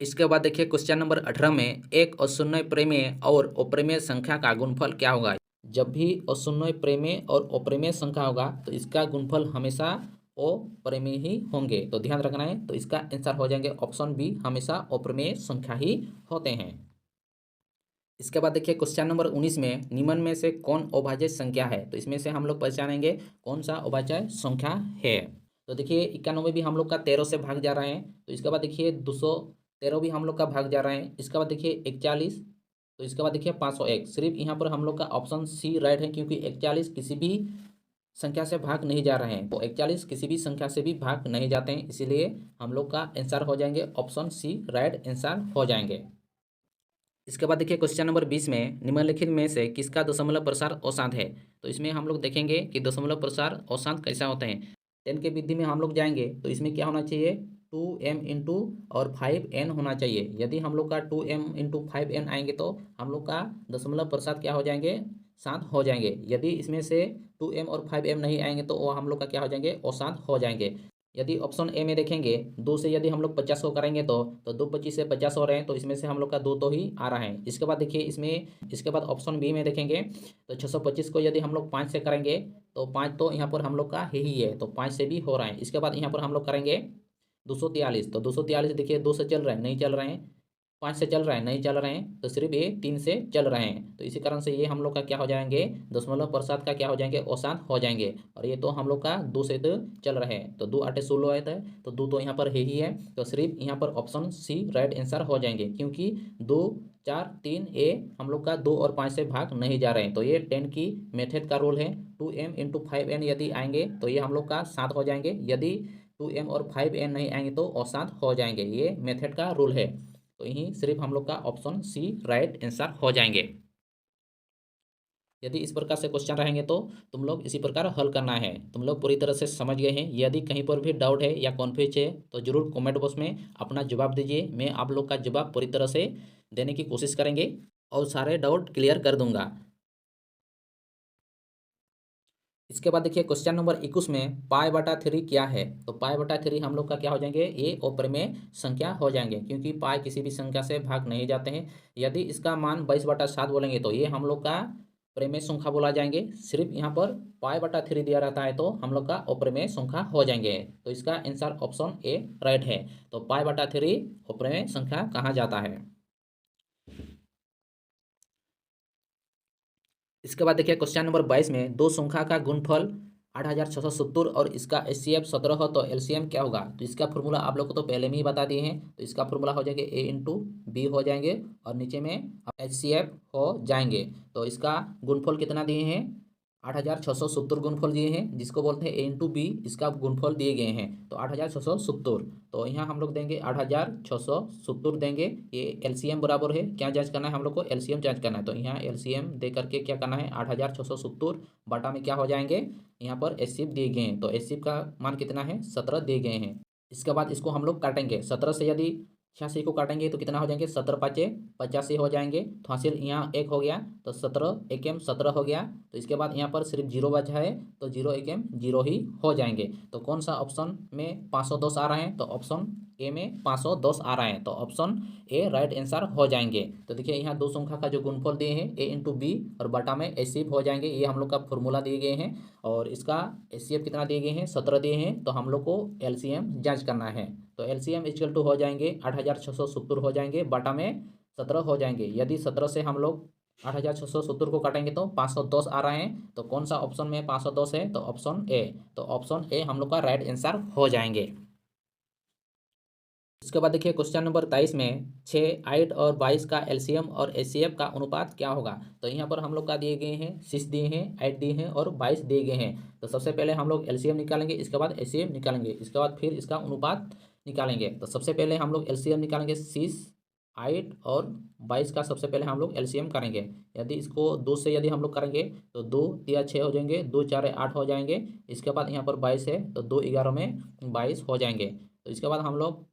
इसके बाद देखिए क्वेश्चन नंबर 18 में, एक अशून्य प्रेमेय और अप्रेमेय संख्या का गुणनफल क्या होगा? जब भी अशून्य प्रेमेय और अप्रेमेय संख्या होगा तो इसका गुणनफल हमेशा अप्रेमेय ही होंगे, तो ध्यान रखना है। तो इसका आंसर हो जाएंगे ऑप्शन बी, हमेशा अप्रेमेय संख्या ही होते हैं। इसके बाद देखिए क्वेश्चन नंबर 19 में, निम्न में से कौन अभाज्य संख्या है? तो इसमें से हम लोग पहचानेंगे कौन सा अभाज्य संख्या है। तो देखिए 91 भी हम लोग का 13 से भाग जा रहे हैं। तो इसके बाद देखिए 213 भी हम लोग का भाग जा रहे हैं। इसके बाद देखिए 41, तो इसके बाद देखिए 501। सिर्फ यहाँ पर हम लोग का ऑप्शन सी राइट है, क्योंकि 41 किसी भी संख्या से भाग नहीं जा रहे हैं। तो 41 किसी भी संख्या से भी भाग नहीं जाते हैं, इसीलिए हम लोग का आंसर हो जाएंगे ऑप्शन सी राइट आंसर हो जाएंगे। इसके बाद देखिए क्वेश्चन नंबर 20 में, निम्नलिखित में से किसका दशमलव प्रसार अशांत है? तो इसमें हम लोग देखेंगे कि दशमलव प्रसार अशांत कैसा होते हैं। 10 के विधि में हम लोग जाएंगे तो इसमें क्या होना चाहिए? 2m इंटू और 5n होना चाहिए। यदि हम लोग का 2m इंटू 5n आएंगे तो हम लोग का दशमलव प्रसार क्या हो जाएंगे? शांत हो जाएंगे। यदि इसमें से 2m और 5m नहीं आएंगे तो वो हम लोग का क्या हो जाएंगे? अशांत हो जाएंगे। यदि ऑप्शन ए में देखेंगे, 2 से यदि हम लोग 50 को करेंगे तो 2 25 से 50 हो रहे हैं, तो इसमें से हम लोग का 2 तो ही आ रहा है। इसके बाद देखिए इसके बाद ऑप्शन बी में देखेंगे तो 625 को यदि हम लोग 5 से करेंगे तो 5 तो यहाँ पर हम लोग का ही है, तो 5 से भी हो रहा है। इसके बाद यहाँ पर हम लोग करेंगे 243, तो 243 देखिए 2 से चल रहे हैं, नहीं चल रहे हैं, 5 से चल रहे हैं, नहीं चल रहे हैं, तो सिर्फ ये 3 से चल रहे हैं। तो इसी कारण से ये हम लोग का क्या हो जाएंगे? दशमलव प्रसाद का क्या हो जाएंगे? अशांत हो जाएंगे। और ये तो हम लोग का 2 से तो चल रहे हैं, तो 2 8 16 आए थे, तो 2 तो यहाँ पर है ही है, तो सिर्फ यहाँ पर ऑप्शन सी राइट आंसर हो जाएंगे, क्योंकि 2 4 3 ए हम लोग का 2 और 5 से भाग नहीं जा रहे हैं। तो ये 10 की मेथड का रूल है। 2m इंटू 5n यदि आएंगे तो ये हम लोग का 7 हो जाएंगे। यदि 2m और 5n नहीं आएंगे तो अशांत हो जाएंगे। ये मेथड का रूल है। तो यही सिर्फ हम लोग का ऑप्शन सी राइट आंसर हो जाएंगे। यदि इस प्रकार से क्वेश्चन रहेंगे तो तुम लोग इसी प्रकार हल करना है। तुम लोग पूरी तरह से समझ गए हैं। यदि कहीं पर भी डाउट है या कन्फ्यूज है तो जरूर कमेंट बॉक्स में अपना जवाब दीजिए। मैं आप लोग का जवाब पूरी तरह से देने की कोशिश करेंगे और सारे डाउट क्लियर कर दूंगा। इसके बाद देखिए क्वेश्चन नंबर 21 में पाई बटा 3 क्या है। तो पाई बटा 3 हम लोग का क्या हो जाएंगे, ये अपरिमेय संख्या हो जाएंगे, क्योंकि पाई किसी भी संख्या से भाग नहीं जाते हैं। यदि इसका मान 22/7 बोलेंगे तो ये हम लोग का परिमेय संख्या बोला जाएंगे। सिर्फ यहाँ पर पाई बटा 3 दिया रहता है तो हम लोग का अपरिमेय संख्या हो जाएंगे। तो इसका आंसर ऑप्शन ए राइट है। तो पाई बटा 3 अपरिमेय संख्या कहा जाता है। इसके बाद देखिए क्वेश्चन नंबर 22 में दो संख्या का गुणनफल 8670 और इसका HCF 17 हो तो LCM क्या होगा। तो इसका फॉर्मूला आप लोग को तो पहले में ही बता दिए हैं। तो इसका फॉर्मूला हो जाएगा A इंटू बी हो जाएंगे और नीचे में HCF हो जाएंगे। तो इसका गुणनफल कितना दिए हैं, 8670 गुणनफल दिए हैं, जिसको बोलते हैं A इंटू बी, इसका गुणनफल दिए गए हैं तो 8670। तो यहाँ हम लोग देंगे 8670 देंगे। ये LCM बराबर है, क्या जांच करना है हम लोग को, LCM जांच करना है। तो यहाँ LCM दे करके क्या करना है, 8670 बटा में क्या हो जाएंगे, यहाँ पर HCF दिए गए हैं। तो HCF का मान कितना है, 17 दिए गए हैं। इसके बाद इसको हम लोग काटेंगे, 17 से यदि 86 को काटेंगे तो कितना हो जाएंगे, 17 पाँचे 85 हो जाएंगे। तो हासिल यहाँ एक हो गया तो 17 एकम 17 हो गया। तो इसके बाद यहाँ पर सिर्फ जीरो बचा है तो 0 एकम 0 ही हो जाएंगे। तो कौन सा ऑप्शन में 510 आ रहे हैं, तो ऑप्शन ए में 510 आ रहे हैं। तो ऑप्शन ए राइट आंसर हो जाएंगे। तो देखिए यहाँ दो संख्या का जो गुणनफल दिए हैं A इंटू बी और बटा में HCF हो जाएंगे, ये हम लोग का फॉर्मूला दिए गए हैं। और इसका HCF कितना दिए गए हैं, 17 दिए हैं। तो हम लोग को LCM जांच करना है। तो LCM इक्वल टू हो जाएंगे 8670 हो जाएंगे बटा में 17 हो जाएंगे। यदि 17 से हम लोग 8670 को काटेंगे तो 510 आ रहे हैं। तो कौन सा ऑप्शन में 510 है, तो ऑप्शन ए। तो ऑप्शन ए हम लोग का राइट आंसर हो जाएंगे। इसके बाद देखिए क्वेश्चन नंबर 23 में 6, 8 और 22 का LCM और HCF का अनुपात क्या होगा। तो यहाँ पर हम लोग का दिए गए हैं 6 दिए हैं, 8 दिए हैं और 22 दिए गए हैं। तो सबसे पहले हम लोग LCM निकालेंगे, इसके बाद HCF निकालेंगे, इसके बाद फिर इसका अनुपात निकालेंगे। तो सबसे पहले हम लोग LCM निकालेंगे, 6, 8 और 22 का सबसे पहले हम लोग LCM करेंगे। यदि इसको 2 से यदि हम लोग करेंगे तो 2 तिया 6 हो जाएंगे, 2 4 8 हो जाएंगे। इसके बाद यहाँ पर 22 है तो 2 11 में 22 हो जाएंगे। तो इसके बाद हम लोग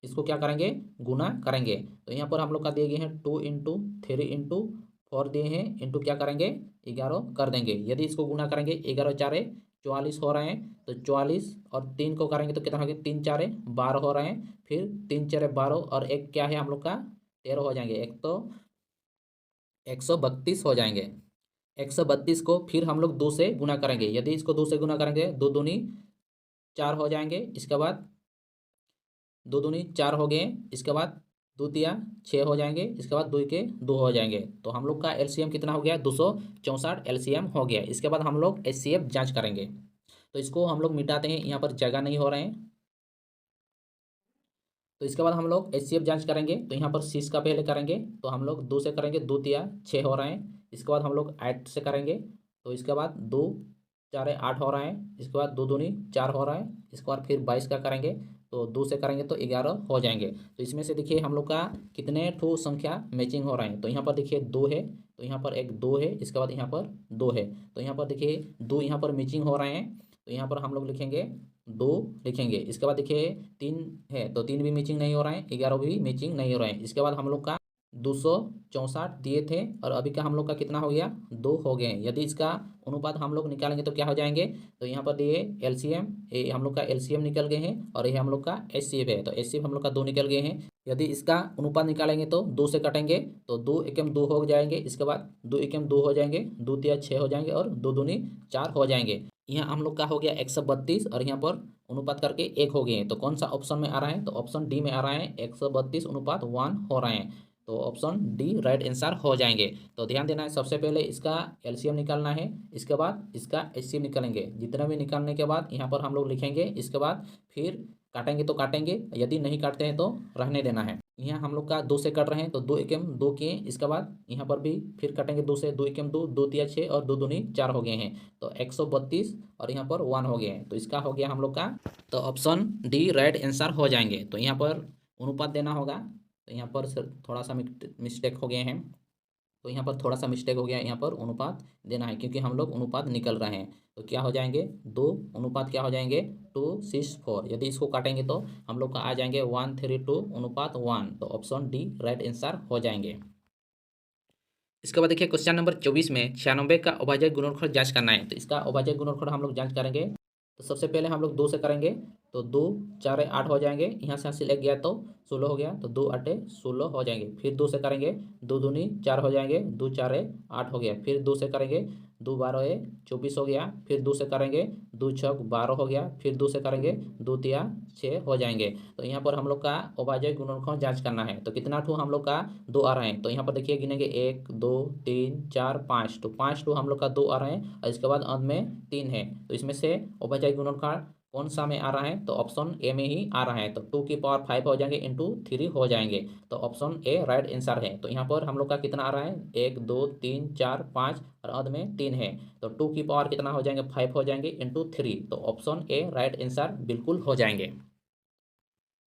इसको क्या करेंगे, गुना करेंगे। तो यहाँ पर हम लोग का दिए गए हैं 2 इंटू 3 इंटू 4 दिए हैं, इंटू क्या करेंगे 11 कर देंगे। यदि इसको गुना करेंगे 11 4 44 हो रहे हैं। तो 44 और 3 को करेंगे तो कितना हो गया, 3 4 12 हो रहे हैं। फिर 3 4 12 और एक क्या है हम लोग का 13 हो जाएंगे। एक तो 132 हो जाएंगे। 132 को फिर हम लोग 2 से गुना करेंगे। यदि इसको 2 से गुना करेंगे 2 दूनी 4 हो जाएंगे। इसके बाद 2 दूनी 4 हो गए। इसके बाद 2 तिया 6 हो जाएंगे। इसके बाद 2 के 2 हो जाएंगे। तो हम लोग का LCM कितना हो गया, 264 LCM हो गया। इसके बाद हम लोग HCF जांच करेंगे। तो इसको हम लोग मिटाते हैं, यहाँ पर जगह नहीं हो रहे हैं। तो इसके बाद हम लोग HCF जांच करेंगे। तो यहाँ पर 6 का पहले करेंगे तो हम लोग 2 से करेंगे, 2 तिया 6 हो रहे हैं। इसके बाद हम लोग 8 से करेंगे तो इसके बाद 2 4 8 हो रहे हैं। इसके बाद 2 दूनी 4 हो रहा है। इसके बाद फिर 22 का करेंगे तो 2 से करेंगे तो 11 हो जाएंगे। तो इसमें से देखिए हम लोग का कितने ठो संख्या मैचिंग हो रहे हैं। तो यहाँ पर देखिए 2 है, तो यहाँ पर एक 2 है, इसके बाद यहाँ पर 2 है। तो यहाँ पर देखिए 2 यहाँ पर मैचिंग हो रहे हैं। तो यहाँ पर हम लोग लिखेंगे 2 लिखेंगे। इसके बाद देखिए 3 है तो 3 भी मैचिंग नहीं हो रहा है, 11 भी मैचिंग नहीं हो रहे हैं। इसके बाद हम लोग का 264 दिए थे और अभी का हम लोग का कितना हो गया, 2 हो गए। यदि इसका अनुपात हम लोग निकालेंगे तो क्या हो जाएंगे। तो यहाँ पर दिए LCM, ये हम लोग का LCM निकल गए हैं और ये हम लोग का HCF है। तो HCF हम लोग का 2 निकल गए हैं। यदि इसका अनुपात निकालेंगे तो 2 से कटेंगे तो 2 एकम 2 हो जाएंगे। इसके बाद 2 एकम 2 हो जाएंगे, 2 तिया 6 हो जाएंगे और 2 दूनी 4 हो जाएंगे। यहाँ हम लोग का हो गया 132 और यहाँ पर अनुपात करके 1 हो गए। तो कौन सा ऑप्शन में आ रहा है, तो ऑप्शन डी में आ रहा है, 132 अनुपात 1 हो रहे हैं। तो ऑप्शन डी राइट आंसर हो जाएंगे। तो ध्यान देना है, सबसे पहले इसका LCM निकालना है, इसके बाद इसका HCF निकालेंगे। जितना भी निकालने के बाद यहाँ पर हम लोग लिखेंगे। इसके बाद फिर काटेंगे तो काटेंगे, यदि नहीं काटते हैं तो रहने देना है। यहाँ हम लोग का 2 से कट रहे हैं तो 2 एकम 2 किए। इसके बाद यहाँ पर भी फिर काटेंगे 2 से, 2 एकम 2, 2 तिया 6 और 2 दूनी 4 हो गए हैं। तो 132 और यहाँ पर 1 हो गए हैं। तो इसका हो गया हम लोग का, तो ऑप्शन डी राइट आंसर हो जाएंगे। तो यहाँ पर अनुपात देना होगा। तो यहाँ पर थोड़ा सा मिस्टेक हो गए हैं। तो यहाँ पर थोड़ा सा मिस्टेक हो गया, यहाँ पर अनुपात देना है क्योंकि हम लोग अनुपात निकल रहे हैं। तो क्या हो जाएंगे, 2 अनुपात क्या हो जाएंगे 2:4। यदि इसको काटेंगे तो हम लोग का आ जाएंगे 1:2 अनुपात 1। तो ऑप्शन डी राइट आंसर हो जाएंगे। इसके बाद देखिए क्वेश्चन नंबर 24 में 96 का अभाज्य गुणनफल जांच करना है। तो इसका अभाज्य गुणनफल हम लोग जांच करेंगे। तो सबसे पहले हम लोग 2 से करेंगे। तो 2 4 8 हो जाएंगे, यहाँ से हासिल 1 गया तो 16 हो गया, तो 2 8 16 हो जाएंगे। फिर 2 से करेंगे, 2 दूनी 4 हो जाएंगे, 2 4 8 हो गया। फिर 2 से करेंगे, 2 12 24 हो गया। फिर 2 से करेंगे, 2 6 12 हो गया। फिर 2 से करेंगे, 2 3 6 हो जाएंगे। तो यहाँ पर हम लोग का अभाज्य गुणनफल जांच करना है। तो कितना ठू हम लोग का 2 आ रहे हैं। तो यहाँ पर देखिए गिनेंगे 1 2 3 4 5, तो 5 ठू हम लोग का 2 आ रहे हैं और इसके बाद अंत में 3 है। तो इसमें से अभाज्य गुणनफल कौन सा में आ रहा है, तो ऑप्शन ए में ही आ रहा है। तो 2 की पावर 5 हो जाएंगे इंटू 3 हो जाएंगे। तो ऑप्शन ए राइट आंसर है। तो यहाँ पर हम लोग का कितना आ रहा है, 1 2 3 4 5 और अंत में 3 है। तो 2 की पावर कितना हो जाएंगे, 5 हो जाएंगे इंटू 3। तो ऑप्शन ए राइट आंसर बिल्कुल हो जाएंगे।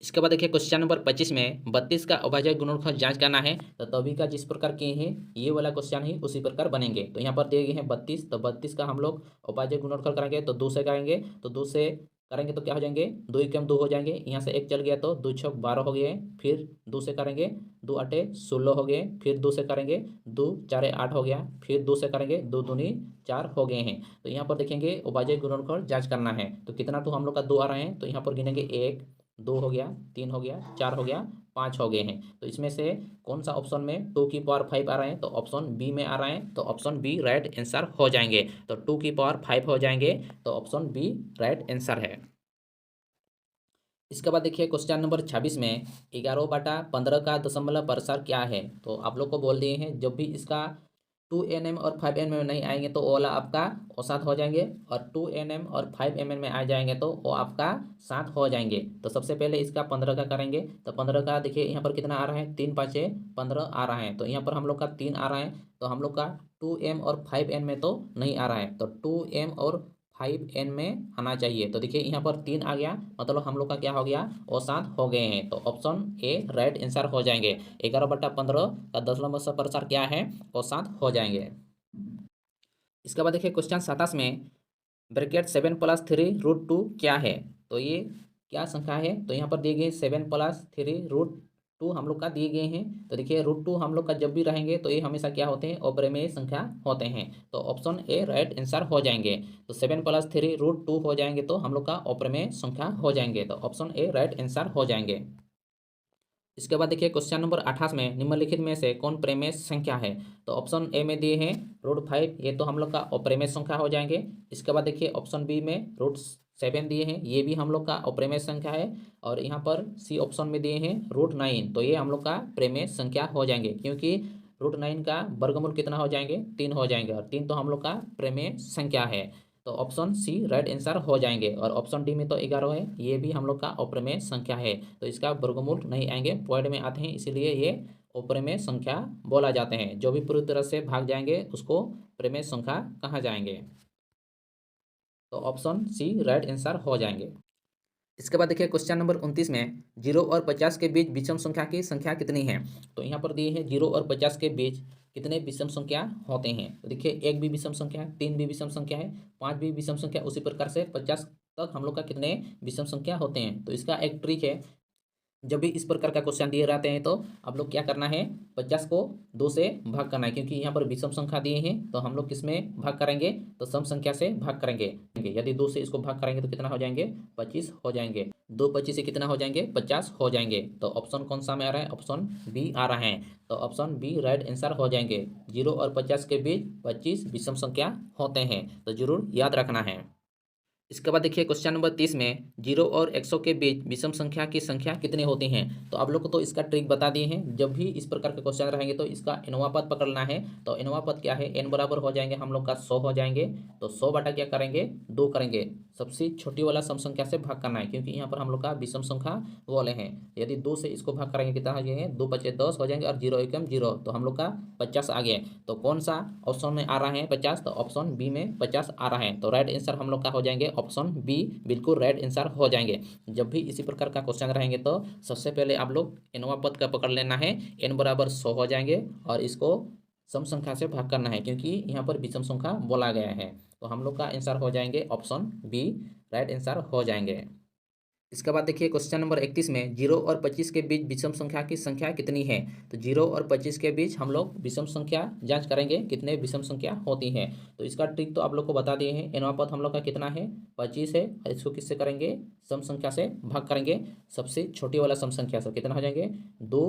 इसके बाद देखिए क्वेश्चन नंबर 25 में 32 का अभाज्य गुणनफल जांच करना है। तो तभी का जिस प्रकार किए हैं ये वाला क्वेश्चन ही उसी प्रकार बनेंगे। तो यहाँ पर दिए गए हैं 32, तो 32 का हम लोग अभाज्य गुणनफल करेंगे। तो 2 से करेंगे, तो 2 से करेंगे तो क्या हो जाएंगे, 2 एकम 2 हो जाएंगे। यहाँ से 1 चल गया तो 2 6 12 हो गए। फिर 2 से करेंगे, 2 8 16 हो गए। फिर 2 से करेंगे, 2 4 8 हो गया। फिर 2 से करेंगे, 2 दूनी 4 हो गए हैं। तो यहाँ पर देखेंगे अभाज्य गुणनफल जांच करना है। तो कितना तो हम लोग का 2 आ रहे हैं। तो यहाँ पर गिनेंगे 1 2 हो गया, 3 हो गया, 4 हो गया, 5 हो गए हैं। तो इसमें से कौन सा ऑप्शन में 2 की पावर 5 आ रहे हैं, तो ऑप्शन बी में आ रहे हैं। तो ऑप्शन बी राइट आंसर हो जाएंगे। तो 2 की पावर 5 हो जाएंगे। तो ऑप्शन बी राइट आंसर है। इसके बाद देखिए क्वेश्चन नंबर 26 में 11/15 का दशमलव प्रसार क्या है। तो आप लोग को बोल दिए हैं जब भी इसका 2 nm और 5 nm नहीं आएंगे तो वो वाला आपका औसत हो जाएंगे, और 2 nm और 5 mm में आ जाएंगे तो वो आपका 7 हो जाएंगे। तो सबसे पहले इसका 15 का करेंगे। तो 15 का देखिए यहाँ पर कितना आ रहा है, 3 5 15 आ रहा है। तो यहाँ पर हम लोग का 3 आ रहा है। तो हम लोग का 2m और 5n में तो नहीं आ रहा है। तो 2m और 5n में आना चाहिए। तो देखिए यहाँ पर 3 आ गया, मतलब हम लोग का क्या हो गया, औसत हो गए हैं। तो ऑप्शन ए राइट आंसर हो जाएंगे। 11/15 का दशमलव प्रसार क्या है, औसत हो जाएंगे। इसके बाद देखिए क्वेश्चन 27 में ब्रैकेट 7+3√2 क्या है। तो ये क्या संख्या है। तो यहाँ पर दिए गए 7+3√2 हम लोग का दिए गए हैं। तो देखिए √2 हम लोग का जब भी रहेंगे तो ये हमेशा क्या होते हैं, अप्रमेय संख्या होते हैं। तो ऑप्शन ए राइट आंसर हो जाएंगे। तो 7+3√2 हो जाएंगे तो हम लोग का अप्रमेय संख्या हो जाएंगे। तो ऑप्शन ए राइट आंसर हो जाएंगे। इसके बाद देखिए क्वेश्चन नंबर 28 में निम्नलिखित में से कौन प्रेमेय संख्या है। तो ऑप्शन ए में दिए हैं √5, ये तो हम लोग का अप्रेमेय संख्या हो जाएंगे। इसके बाद देखिए ऑप्शन बी में √7 दिए हैं, ये भी हम लोग का अप्रेमेय संख्या है। और यहाँ पर सी ऑप्शन में दिए हैं √9, तो ये हम लोग का प्रेमेय संख्या हो जाएंगे, क्योंकि √9 का वर्गमूल कितना हो जाएंगे, 3 हो जाएंगे, और 3 तो हम लोग का प्रेमेय संख्या है। तो ऑप्शन सी राइट आंसर हो जाएंगे। और ऑप्शन डी में तो 11 है, ये भी हम लोग का अप्रमेय संख्या है। तो इसका वर्गमूल नहीं आएंगे, पॉइंट में आते हैं, इसीलिए ये अप्रमेय संख्या बोला जाते हैं। जो भी पूरी तरह से भाग जाएंगे उसको प्रमेय संख्या कहा जाएंगे। तो ऑप्शन सी राइट आंसर हो जाएंगे। इसके बाद देखिए क्वेश्चन नंबर 29 में 0 और 50 के बीच विषम संख्या की संख्या कितनी है। तो यहाँ पर दिए हैं 0 और 50 के बीच कितने विषम संख्या होते हैं। तो देखिए 1 भी विषम संख्या है, 3 भी विषम संख्या है, 5 भी विषम संख्या, उसी प्रकार से 50 तक हम लोग का कितने विषम संख्या होते हैं। तो इसका एक ट्रिक है, जब भी इस प्रकार का क्वेश्चन दिए रहते हैं तो आप लोग क्या करना है, 50 को 2 से भाग करना है, क्योंकि यहाँ पर विषम संख्या दिए हैं। तो हम लोग किस में भाग करेंगे, तो सम संख्या से भाग करेंगे। यदि 2 से इसको भाग करेंगे तो कितना हो जाएंगे, 25 हो जाएंगे। 2 25 से कितना हो जाएंगे, 50 हो जाएंगे। तो ऑप्शन कौन सा में आ रहा है, ऑप्शन बी आ रहा है। तो ऑप्शन बी राइट आंसर हो जाएंगे। 0 और 50 के बीच 25 विषम संख्या होते हैं, तो जरूर याद रखना है। इसके बाद देखिए क्वेश्चन नंबर 30 में 0 और 100 के बीच विषम संख्या की संख्या कितनी होती हैं। तो आप लोग को तो इसका ट्रिक बता दिए हैं, जब भी इस प्रकार के क्वेश्चन रहेंगे तो इसका इनोवा पद पकड़ना है। तो इनोवा पद क्या है, n बराबर हो जाएंगे हम लोग का 100 हो जाएंगे। तो 100 बटा क्या करेंगे, 2 करेंगे। सबसे छोटी वाला सम संख्या से भाग करना है, क्योंकि यहाँ पर हम लोग का विषम संख्या वाले हैं। यदि 2 से इसको भाग करेंगे कितना हो जाएंगे, 2 5 10 हो जाएंगे, और 0 एकम 0, तो हम लोग का 50 आ गया। तो कौन सा ऑप्शन में आ रहा है 50, तो ऑप्शन बी में 50 आ रहा है। तो राइट आंसर हम लोग का हो जाएंगे ऑप्शन बी, बिल्कुल राइट आंसर हो जाएंगे। जब भी इसी प्रकार का क्वेश्चन रहेंगे तो सबसे पहले आप लोग एनवा पद का पकड़ लेना है, n बराबर 100 हो जाएंगे, और इसको सम संख्या से भाग करना है, क्योंकि यहाँ पर विषम संख्या बोला गया है। तो हम लोग का आंसर हो जाएंगे ऑप्शन बी, राइट आंसर हो जाएंगे। इसके बाद देखिए क्वेश्चन नंबर 31 में 0 और 25 के बीच विषम संख्या की संख्या कितनी है। तो 0 और 25 के बीच हम लोग विषम संख्या जांच करेंगे कितने विषम संख्या होती है। तो इसका ट्रिक तो आप लोग को बता दिए हैं। एनवापद हम लोग का कितना है 25 है और इसको किससे करेंगे सम संख्या से भाग करेंगे। सबसे छोटी वाला सम संख्या से कितना हो जाएंगे 2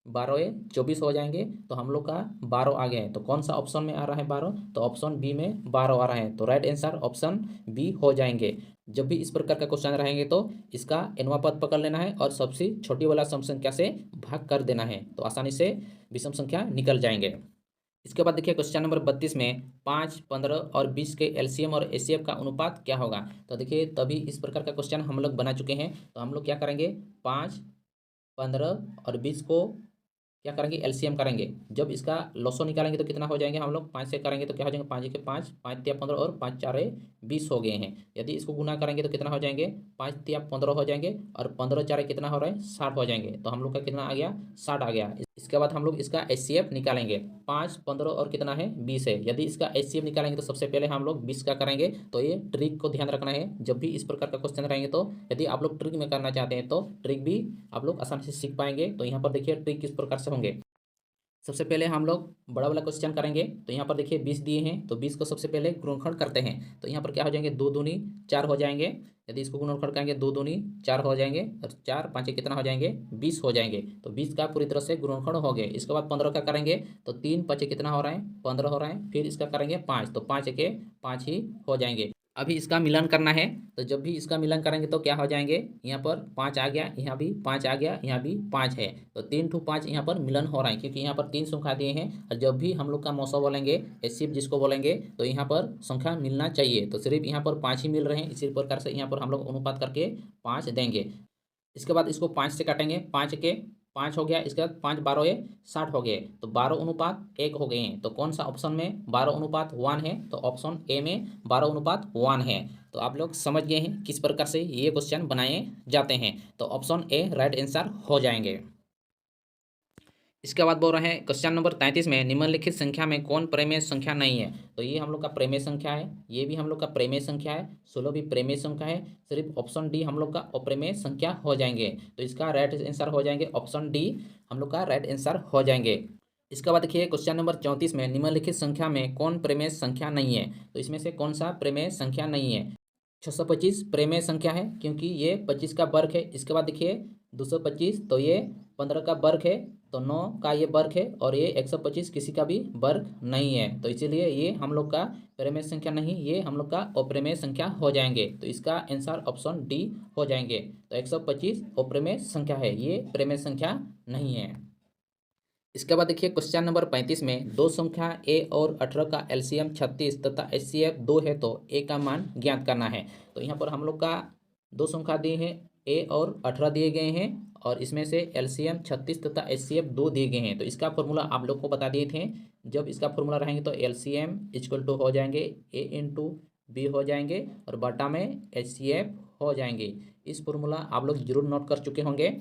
12 24 हो जाएंगे। तो हम लोग का 12 आ गया है। तो कौन सा ऑप्शन में आ रहा है 12, तो ऑप्शन बी में 12 आ रहा है। तो राइट आंसर ऑप्शन बी हो जाएंगे। जब भी इस प्रकार का क्वेश्चन रहेंगे तो इसका एनवा पद पकड़ लेना है और सबसे छोटी वाला सम संख्या से भाग कर देना है। तो आसानी से विषम संख्या निकल जाएंगे। इसके बाद देखिए क्वेश्चन नंबर 32 में 5, 15 और 20 के एलसीएम और एचसीएफ का अनुपात क्या होगा। तो देखिए तभी इस प्रकार का क्वेश्चन हम लोग बना चुके हैं। तो हम लोग क्या करेंगे 5, 15 और 20 को क्या करेंगे एलसीएम करेंगे। जब इसका लॉसो निकालेंगे तो कितना हो जाएंगे हम लोग 5 से करेंगे तो क्या हो जाएंगे 5 के 5, 5 तिया 15 और 5 4 20 हो गए हैं। यदि इसको गुना करेंगे तो कितना हो जाएंगे 5 तिया 15 हो जाएंगे और 15 4 कितना हो रहा है 60 हो जाएंगे। तो हम लोग का कितना आ गया 60 आ गया। इसके बाद हम लोग इसका एचसीएफ निकालेंगे। 5, 15 और कितना है 20 है। यदि इसका एचसीएफ निकालेंगे तो सबसे पहले हम लोग 20 का करेंगे। तो ये ट्रिक को ध्यान रखना है। जब भी इस प्रकार का क्वेश्चन रहेंगे तो यदि आप लोग ट्रिक में करना चाहते हैं तो ट्रिक भी आप लोग आसानी से सीख पाएंगे। तो यहाँ पर देखिए ट्रिक किस प्रकार से होंगे। सबसे पहले हम लोग बड़ा वाला क्वेश्चन करेंगे। तो यहाँ पर देखिए 20 दिए हैं तो 20 को सबसे पहले गुणनखंड करते हैं। तो यहाँ पर क्या हो जाएंगे 2 दूनी 4 हो जाएंगे। यदि इसको गुणनखंड करेंगे 2 दूनी 4 हो जाएंगे और 4 5 कितना हो जाएंगे 20 हो जाएंगे। तो 20 का पूरी तरह से गुणनखंड हो गए। इसके बाद 15 का करेंगे तो 3 5 कितना हो रहा है 15 हो रहा है। फिर इसका करेंगे 5 तो 5 के 5 ही हो जाएंगे। अभी इसका मिलन करना है। तो जब भी इसका मिलन करेंगे तो क्या हो जाएंगे यहाँ पर 5 आ गया, यहाँ भी 5 आ गया, यहाँ भी 5 है। तो 3 to 5 यहाँ पर मिलन हो रहा है क्योंकि यहाँ पर 3 संख्या दिए हैं। और जब भी हम लोग का मौसा बोलेंगे एचसीएफ जिसको बोलेंगे तो यहाँ पर संख्या मिलना चाहिए। तो सिर्फ यहाँ पर 5 ही मिल रहे हैं। इसी प्रकार से यहाँ पर हम लोग अनुपात करके 5 देंगे। इसके बाद इसको 5 से काटेंगे 5 के 5 हो गया। इसके बाद 5 12 60 हो गए। तो 12 अनुपात 1 हो गए हैं। तो कौन सा ऑप्शन में 12 अनुपात 1 है, तो ऑप्शन ए में 12 अनुपात 1 है। तो आप लोग समझ गए हैं किस प्रकार से ये क्वेश्चन बनाए जाते हैं। तो ऑप्शन ए राइट आंसर हो जाएंगे। इसके बाद बोल रहे हैं क्वेश्चन नंबर 33 में निम्नलिखित संख्या में कौन प्रेमेय संख्या नहीं है। तो ये हम लोग का प्रेमेय संख्या है, ये भी हम लोग का प्रेमेय संख्या है, 16 भी प्रेमेय संख्या है। सिर्फ ऑप्शन डी हम लोग का अप्रेमेय संख्या हो जाएंगे। तो इसका राइट आंसर हो जाएंगे ऑप्शन डी हम लोग का राइट आंसर हो जाएंगे। इसके बाद देखिए क्वेश्चन नंबर 34 में निम्नलिखित संख्या में कौन प्रेमेय संख्या नहीं है। तो इसमें से कौन सा प्रेमेय संख्या नहीं है। 625 प्रेमेय संख्या है क्योंकि ये 25 का वर्ग है। इसके बाद देखिए 225 तो ये 15 का वर्ग है। तो 9 का ये वर्ग है और ये 125 किसी का भी वर्ग नहीं है। तो इसीलिए ये हम लोग का प्रेमेय संख्या नहीं, ये हम लोग का अप्रेमेय संख्या हो जाएंगे। तो इसका आंसर ऑप्शन डी हो जाएंगे। तो 125 अप्रेमेय संख्या है, ये प्रेमेय संख्या नहीं है। इसके बाद देखिए क्वेश्चन नंबर 35 में दो संख्या a और 18 का एलसीएम 36 तथा एचसीएफ 2 है तो a का मान ज्ञात करना है। तो यहाँ पर हम लोग का दो संख्या दिए हैं a और 18 दिए गए हैं और इसमें से एलसीएम 36 तथा एचसीएफ 2 दिए गए हैं। तो इसका फॉर्मूला आप लोग को बता दिए थे। जब इसका फॉर्मूला रहेंगे तो एलसीएम इक्वल टू हो जाएंगे a इंटू बी हो जाएंगे और बटा में एचसीएफ हो जाएंगे। इस फॉर्मूला आप लोग जरूर नोट कर चुके होंगे।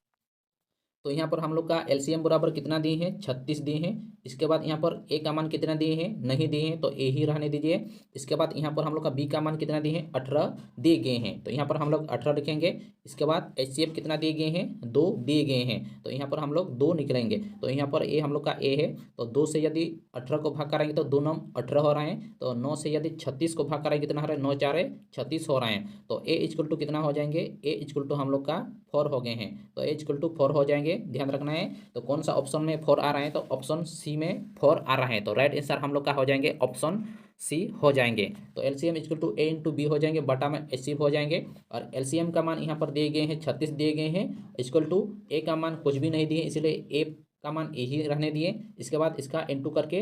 तो यहाँ पर हम लोग का एलसीएम बराबर कितना दिए हैं 36 दिए हैं। इसके बाद यहाँ पर ए का मान कितना दिए हैं नहीं दिए हैं तो ए ही रहने दीजिए। इसके बाद यहाँ पर हम लोग का बी का मान कितना दिए हैं 18 दिए गए हैं। तो यहाँ पर हम लोग 18 लिखेंगे। इसके बाद एचसीएफ कितना दिए गए हैं 2 दिए गए हैं। तो यहाँ पर हम लोग 2 निकलेंगे। तो यहाँ पर ए हम लोग का ए है। तो 2 से यदि 18 को भाग करेंगे तो 2 9 18 हो रहे हैं। तो 9 से यदि 36 को भाग करेंगे कितना हो रहा है 9 4 36 हो रहे हैं। तो ए इक्वल टू कितना हो जाएंगे ए इक्वल टू हम लोग का 4 हो गए हैं। तो ए इक्वल टू 4 हो जाएंगे, ध्यान रखना है। तो कौन सा ऑप्शन में 4 आ रहा है, तो ऑप्शन सी में 4 आ रहा है। तो राइट आंसर हम लोग का हो जाएंगे ऑप्शन सी हो जाएंगे। तो LCM equal to A into B हो जाएंगे, बटा में एचसीएफ हो जाएंगे। और एलसीएम का मान यहाँ पर दिए गए हैं 36 दिए गए हैं। इक्वल टू ए का मान कुछ भी नहीं दिए इसलिए ए का मान ए ही रहने दिए। इसके बाद इसका इंटू करके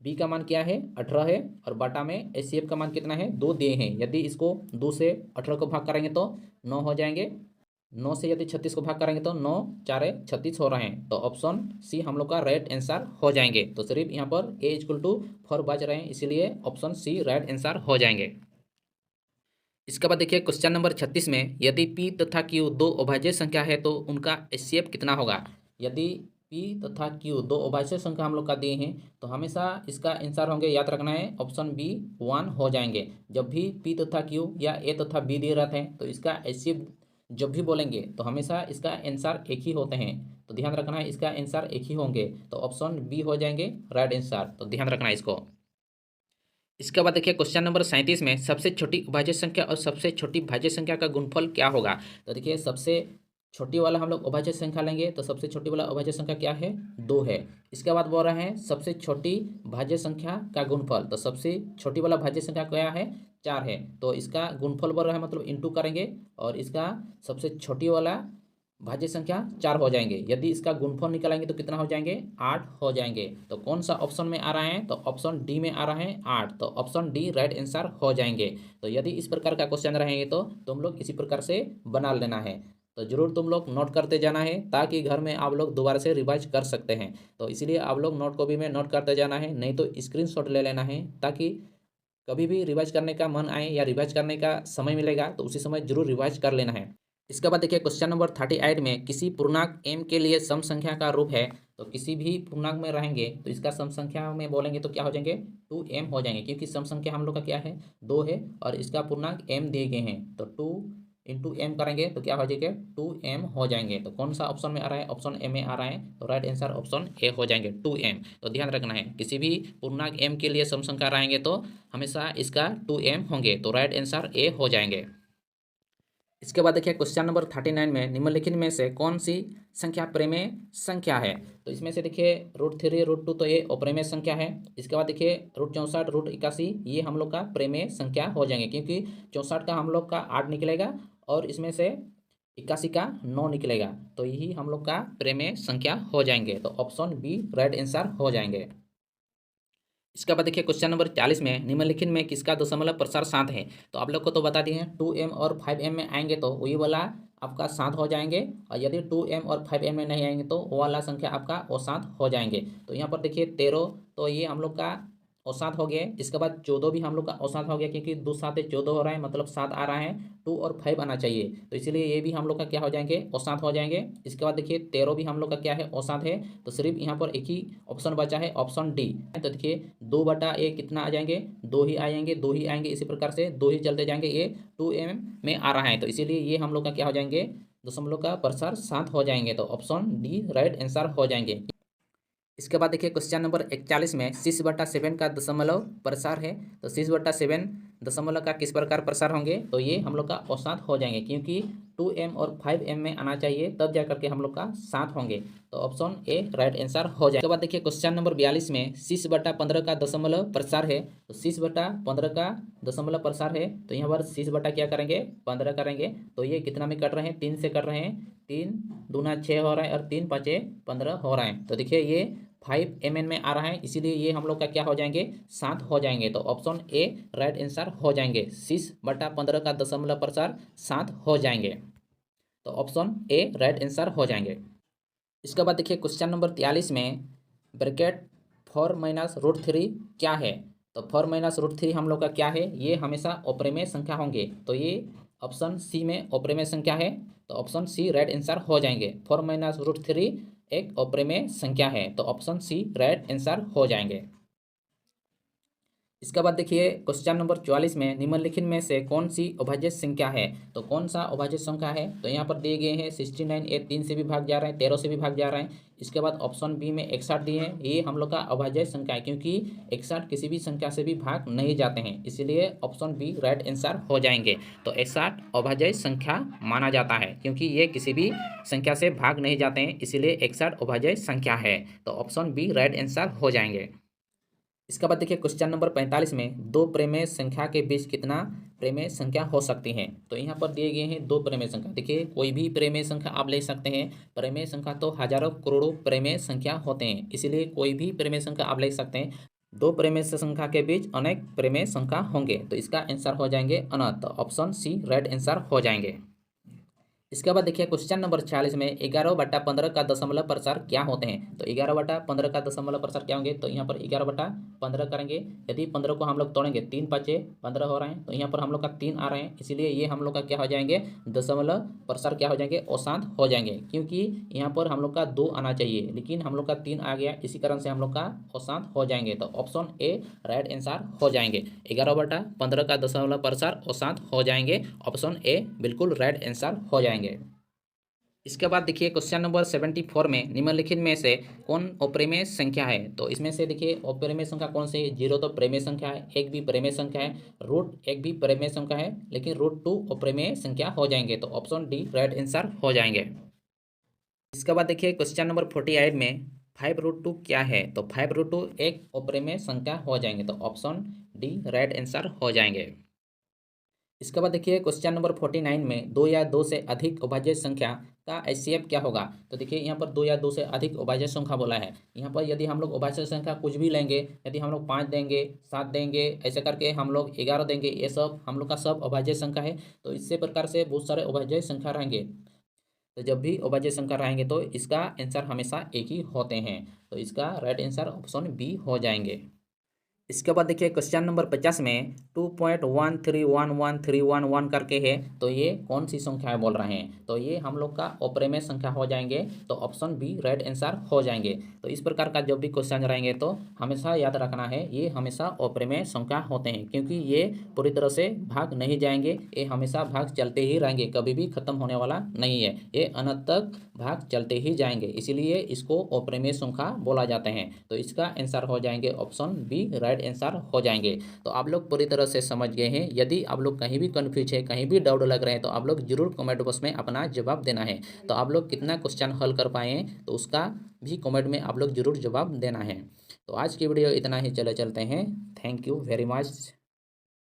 बी का मान क्या है 18 है और बटा में एचसीएफ का मान कितना है 2 दिए हैं। यदि इसको 2 से 18 को भाग करेंगे तो 9 हो जाएंगे। 9 से यदि 36 को भाग करेंगे तो 9 4 36 हो रहे हैं। तो ऑप्शन सी हम लोग का राइट आंसर हो जाएंगे। तो सिर्फ यहाँ पर ए इक्वल टू 4 बच रहे हैं इसीलिए ऑप्शन सी राइट आंसर हो जाएंगे। इसके बाद देखिए क्वेश्चन नंबर 36 में यदि p तथा q दो अभाज्य संख्या है तो उनका एचसीएफ कितना होगा। यदि p तथा q दो अभाज्य संख्या हम लोग का दिए हैं तो हमेशा इसका आंसर होंगे, याद रखना है ऑप्शन बी 1 हो जाएंगे। जब भी p तथा q या a तथा b दिए रहते हैं तो इसका एचसीएफ जब भी बोलेंगे तो हमेशा इसका आंसर एक ही होते हैं, तो ध्यान रखना है इसका आंसर एक ही होंगे, तो ऑप्शन बी हो जाएंगे राइट आंसर, तो ध्यान रखना है इसको। इसके बाद देखिए क्वेश्चन नंबर 37 में सबसे छोटी भाज्य संख्या और सबसे छोटी भाज्य संख्या का गुणनफल क्या होगा। तो देखिए सबसे छोटी वाला हम लोग अभाज्य संख्या लेंगे, तो सबसे छोटी वाला अभाज्य संख्या क्या है, 2 है। इसके बाद बोल रहे हैं सबसे छोटी भाज्य संख्या का गुणनफल, तो सबसे छोटी वाला भाज्य संख्या क्या है, 4 है, तो इसका गुणनफल बोल रहा है मतलब इंटू करेंगे, और इसका सबसे छोटी वाला भाज्य संख्या 4 हो जाएंगे। यदि इसका गुणनफल निकालेंगे तो कितना हो जाएंगे, 8 हो जाएंगे। तो कौन सा ऑप्शन में आ रहा है, तो ऑप्शन डी में आ रहा है 8, तो ऑप्शन डी राइट आंसर हो जाएंगे। तो यदि इस प्रकार का क्वेश्चन रहेंगे तो तुम लोग इसी प्रकार से बना लेना है, तो जरूर तुम लोग नोट करते जाना है, ताकि घर में आप लोग दोबारा से रिवाइज कर सकते हैं। तो इसीलिए आप लोग नोट कॉपी में नोट करते जाना है, नहीं तो स्क्रीनशॉट ले लेना है, ताकि कभी भी रिवाइज करने का मन आए या रिवाइज करने का समय मिलेगा तो उसी समय जरूर रिवाइज कर लेना है। इसके बाद देखिए क्वेश्चन नंबर 38 में किसी पूर्णांक m के लिए सम संख्या का रूप है। तो किसी भी पूर्णांक में रहेंगे तो इसका सम संख्या में बोलेंगे तो क्या हो जाएंगे, 2m हो जाएंगे, क्योंकि सम संख्या हम लोग का क्या है, 2 है, और इसका पूर्णांक m दिए गए हैं, तो 2 इंटू एम करेंगे तो क्या हो जाएगा, 2m हो जाएंगे। तो कौन सा ऑप्शन में आ रहा है, ऑप्शन ए में आ रहा है, तो राइट आंसर ऑप्शन ए हो जाएंगे 2m। तो ध्यान रखना है किसी भी पूर्णांक m के लिए सम संख्या रहेंगे तो हमेशा इसका 2m होंगे, तो राइट आंसर ए हो जाएंगे। इसके बाद देखिए क्वेश्चन नंबर 39 में निम्नलिखित में से कौन सी संख्या प्रेमेय संख्या है। तो इसमें से देखिए √3 √2 तो ये अप्रेमेय संख्या है। इसके बाद देखिए √64 √81 ये हम लोग का प्रेमेय संख्या हो जाएंगे, क्योंकि 64 का हम लोग का 8 निकलेगा और इसमें से 81 का 9 निकलेगा, तो यही हम लोग का प्रेमेय संख्या हो जाएंगे, तो ऑप्शन बी राइट आंसर हो जाएंगे। इसके बाद देखिए क्वेश्चन नंबर 40 में निम्नलिखित में किसका दशमलव प्रसार 7 है। तो आप लोग को तो बता दिए हैं 2m और 5m में आएंगे तो वही वाला आपका 7 हो जाएंगे, और यदि 2m और 5m में नहीं आएंगे तो वो वाला संख्या आपका असात हो जाएंगे। तो यहाँ पर देखिए 13, तो ये हम लोग का असात हो गया। इसके बाद 14 भी हम लोग का असात हो गया, क्योंकि 2 7 14 हो रहा है, मतलब 7 आ रहा है, 2 और 5 आना चाहिए, तो इसलिए ये भी हम लोग का क्या हो जाएंगे, असात हो जाएंगे। इसके बाद देखिए 13 भी हम लोग का क्या है, असात है, तो सिर्फ यहाँ पर एक ही ऑप्शन बचा है, ऑप्शन डी। तो देखिए 2/1 कितना आ जाएंगे, 2 ही आएंगे, 2 ही आएंगे, इसी प्रकार से 2 ही चलते जाएंगे, ये 2m में आ रहा है, तो इसीलिए ये हम लोग का क्या हो जाएंगे, दशमलव का प्रसार 7 हो जाएंगे, तो ऑप्शन डी राइट आंसर हो जाएंगे। इसके बाद देखिए क्वेश्चन नंबर 41 में 6/7 का दशमलव प्रसार है। तो 6/7 दशमलव का किस प्रकार प्रसार होंगे, तो ये हम लोग का औसत हो जाएंगे, क्योंकि 2m और 5m में आना चाहिए, तब जाकर के हम लोग का 7 होंगे, तो ऑप्शन ए राइट आंसर हो जाएगा। इसके बाद देखिए क्वेश्चन नंबर 42 में 6/15 का दशमलव प्रसार है। तो 6/15 का दशमलव प्रसार है, तो यहाँ पर 6 क्या करेंगे, 15 करेंगे, तो ये कितना में कट रहे हैं, 3 से कट रहे हैं, 3 दूना 6 हो रहा है, और 3 5 15 हो रहा है, तो देखिए ये 5mn में आ रहा है, इसीलिए ये हम लोग का क्या हो जाएंगे, 7 हो जाएंगे, तो ऑप्शन ए राइट आंसर हो जाएंगे। 6/15 का दशमलव प्रसार 7 हो जाएंगे, तो ऑप्शन ए राइट आंसर हो जाएंगे। इसके बाद देखिए क्वेश्चन नंबर 43 में ब्रैकेट 4 - √3 क्या है। तो 4 - √3 हम लोग का क्या है, ये हमेशा अप्रेमेय संख्या होंगे, तो ये ऑप्शन सी में अप्रेमेय संख्या है, तो ऑप्शन सी राइट आंसर हो जाएंगे। 4 - √3 एक अप्रेमेय संख्या है, तो ऑप्शन सी राइट आंसर हो जाएंगे। इसके बाद देखिए क्वेश्चन नंबर 44 में निम्नलिखित में से कौन सी अभाज्य संख्या है। तो कौन सा अभाज्य संख्या है, तो यहाँ पर दिए गए हैं 69, ये 3 से भी भाग जा रहे हैं, 13 से भी भाग जा रहे हैं। इसके बाद ऑप्शन बी में 61 दिए हैं, ये हम लोग का अभाज्य संख्या है, क्योंकि 61 किसी भी संख्या से भी भाग नहीं जाते हैं, इसलिए ऑप्शन बी राइट आंसर हो जाएंगे। तो 61 अभाज्य संख्या माना जाता है, क्योंकि ये किसी भी संख्या से भाग नहीं जाते हैं, इसीलिए 61 अभाज्य संख्या है, तो ऑप्शन बी राइट आंसर हो जाएंगे। इसके बाद देखिए क्वेश्चन नंबर 45 में 2 प्रेमेय संख्या के बीच कितना प्रेमेय संख्या हो सकती है। तो यहाँ पर दिए गए हैं 2 प्रेमेय संख्या, देखिए कोई भी प्रेमेय संख्या आप ले सकते हैं, प्रेमेय संख्या तो हजारों करोड़ों प्रेमेय संख्या होते हैं, इसलिए कोई भी प्रेमेय संख्या आप ले सकते हैं। 2 प्रेमेय संख्या के बीच अनेक प्रेमेय संख्या होंगे, तो इसका आंसर हो जाएंगे अनंत, तो ऑप्शन सी राइट आंसर हो जाएंगे। इसके बाद देखिए क्वेश्चन नंबर 46 में 11/15 का दशमलव प्रसार क्या होते हैं। तो 11/15 का दशमलव प्रसार क्या होंगे, तो यहाँ पर 11/15 करेंगे। यदि 15 को हम लोग तोड़ेंगे, 3 5 15 हो रहे हैं, तो यहाँ पर हम लोग का 3 आ रहे हैं, इसीलिए ये हम लोग का क्या हो जाएंगे, दशमलव प्रसार क्या हो जाएंगे, अशांत हो जाएंगे। क्योंकि यहाँ पर हम लोग का 2 आना चाहिए, लेकिन हम लोग का 3 आ गया, इसी कारण से हम लोग का अशांत हो जाएंगे। तो ऑप्शन ए राइट आंसर हो जाएंगे। 11/15 का दशमलव प्रसार अशांत हो जाएंगे, ऑप्शन ए बिल्कुल राइट आंसर हो जाएंगे। इसके बाद देखिए क्वेश्चन नंबर 74 में निम्नलिखित में से कौन अप्रिमेय संख्या है। तो इसमें से देखिए अप्रिमेय संख्या कौन सी है, 0 तो प्रेमेय संख्या है, 1 भी प्रेमेय संख्या है, √1 भी प्रेमेय संख्या है, लेकिन √2 अप्रिमेय संख्या हो जाएंगे। तो ऑप्शन डी राइट आंसर हो जाएंगे। इसके बाद देखिए क्वेश्चन नंबर 48 में 5√2 क्या है। तो 5√2 एक अप्रिमेय संख्या हो जाएंगे। तो ऑप्शन डी राइट आंसर हो जाएंगे। इसके बाद देखिए क्वेश्चन नंबर 49 में 2 या 2 से अधिक अभाज्य संख्या का HCF क्या होगा। तो देखिए यहाँ पर 2 या 2 से अधिक अभाज्य संख्या बोला है। यहाँ पर यदि हम लोग अभाज्य संख्या कुछ भी लेंगे, यदि हम लोग 5 देंगे, 7 देंगे, ऐसे करके हम लोग 11 देंगे, ये सब हम लोग का सब अभाज्य संख्या है। तो इसी प्रकार से बहुत सारे अभाज्य संख्या रहेंगे। तो जब भी अभाज्य संख्या रहेंगे तो इसका आंसर हमेशा एक ही होते हैं। तो इसका राइट आंसर ऑप्शन बी हो जाएंगे। इसके बाद देखिए क्वेश्चन नंबर 50 में 2.131131 करके है। तो ये कौन सी संख्या है बोल रहे हैं। तो ये हम लोग का अप्रिमेय संख्या हो जाएंगे। तो ऑप्शन बी राइट आंसर हो जाएंगे। तो इस प्रकार का जब भी क्वेश्चन रहेंगे तो हमेशा याद रखना है, ये हमेशा अप्रिमेय संख्या होते हैं, क्योंकि ये पूरी तरह से भाग नहीं जाएंगे, ये हमेशा भाग चलते ही रहेंगे, कभी भी खत्म होने वाला नहीं है, ये अनंत तक भाग चलते ही जाएंगे, इसीलिए इसको अप्रिमेय संख्या बोला जाते हैं। तो इसका आंसर हो जाएंगे ऑप्शन बी राइट आंसर हो जाएंगे। तो आप लोग पूरी तरह से समझ गए हैं। यदि आप लोग कहीं भी कंफ्यूज है, कहीं भी डाउट लग रहे हैं, तो आप लोग जरूर कमेंट बॉक्स में अपना जवाब देना है। तो आप लोग कितना क्वेश्चन हल कर पाए हैं, तो उसका भी कमेंट में आप लोग जरूर जवाब देना है। तो आज की वीडियो इतना ही, चलते हैं। Thank you very much.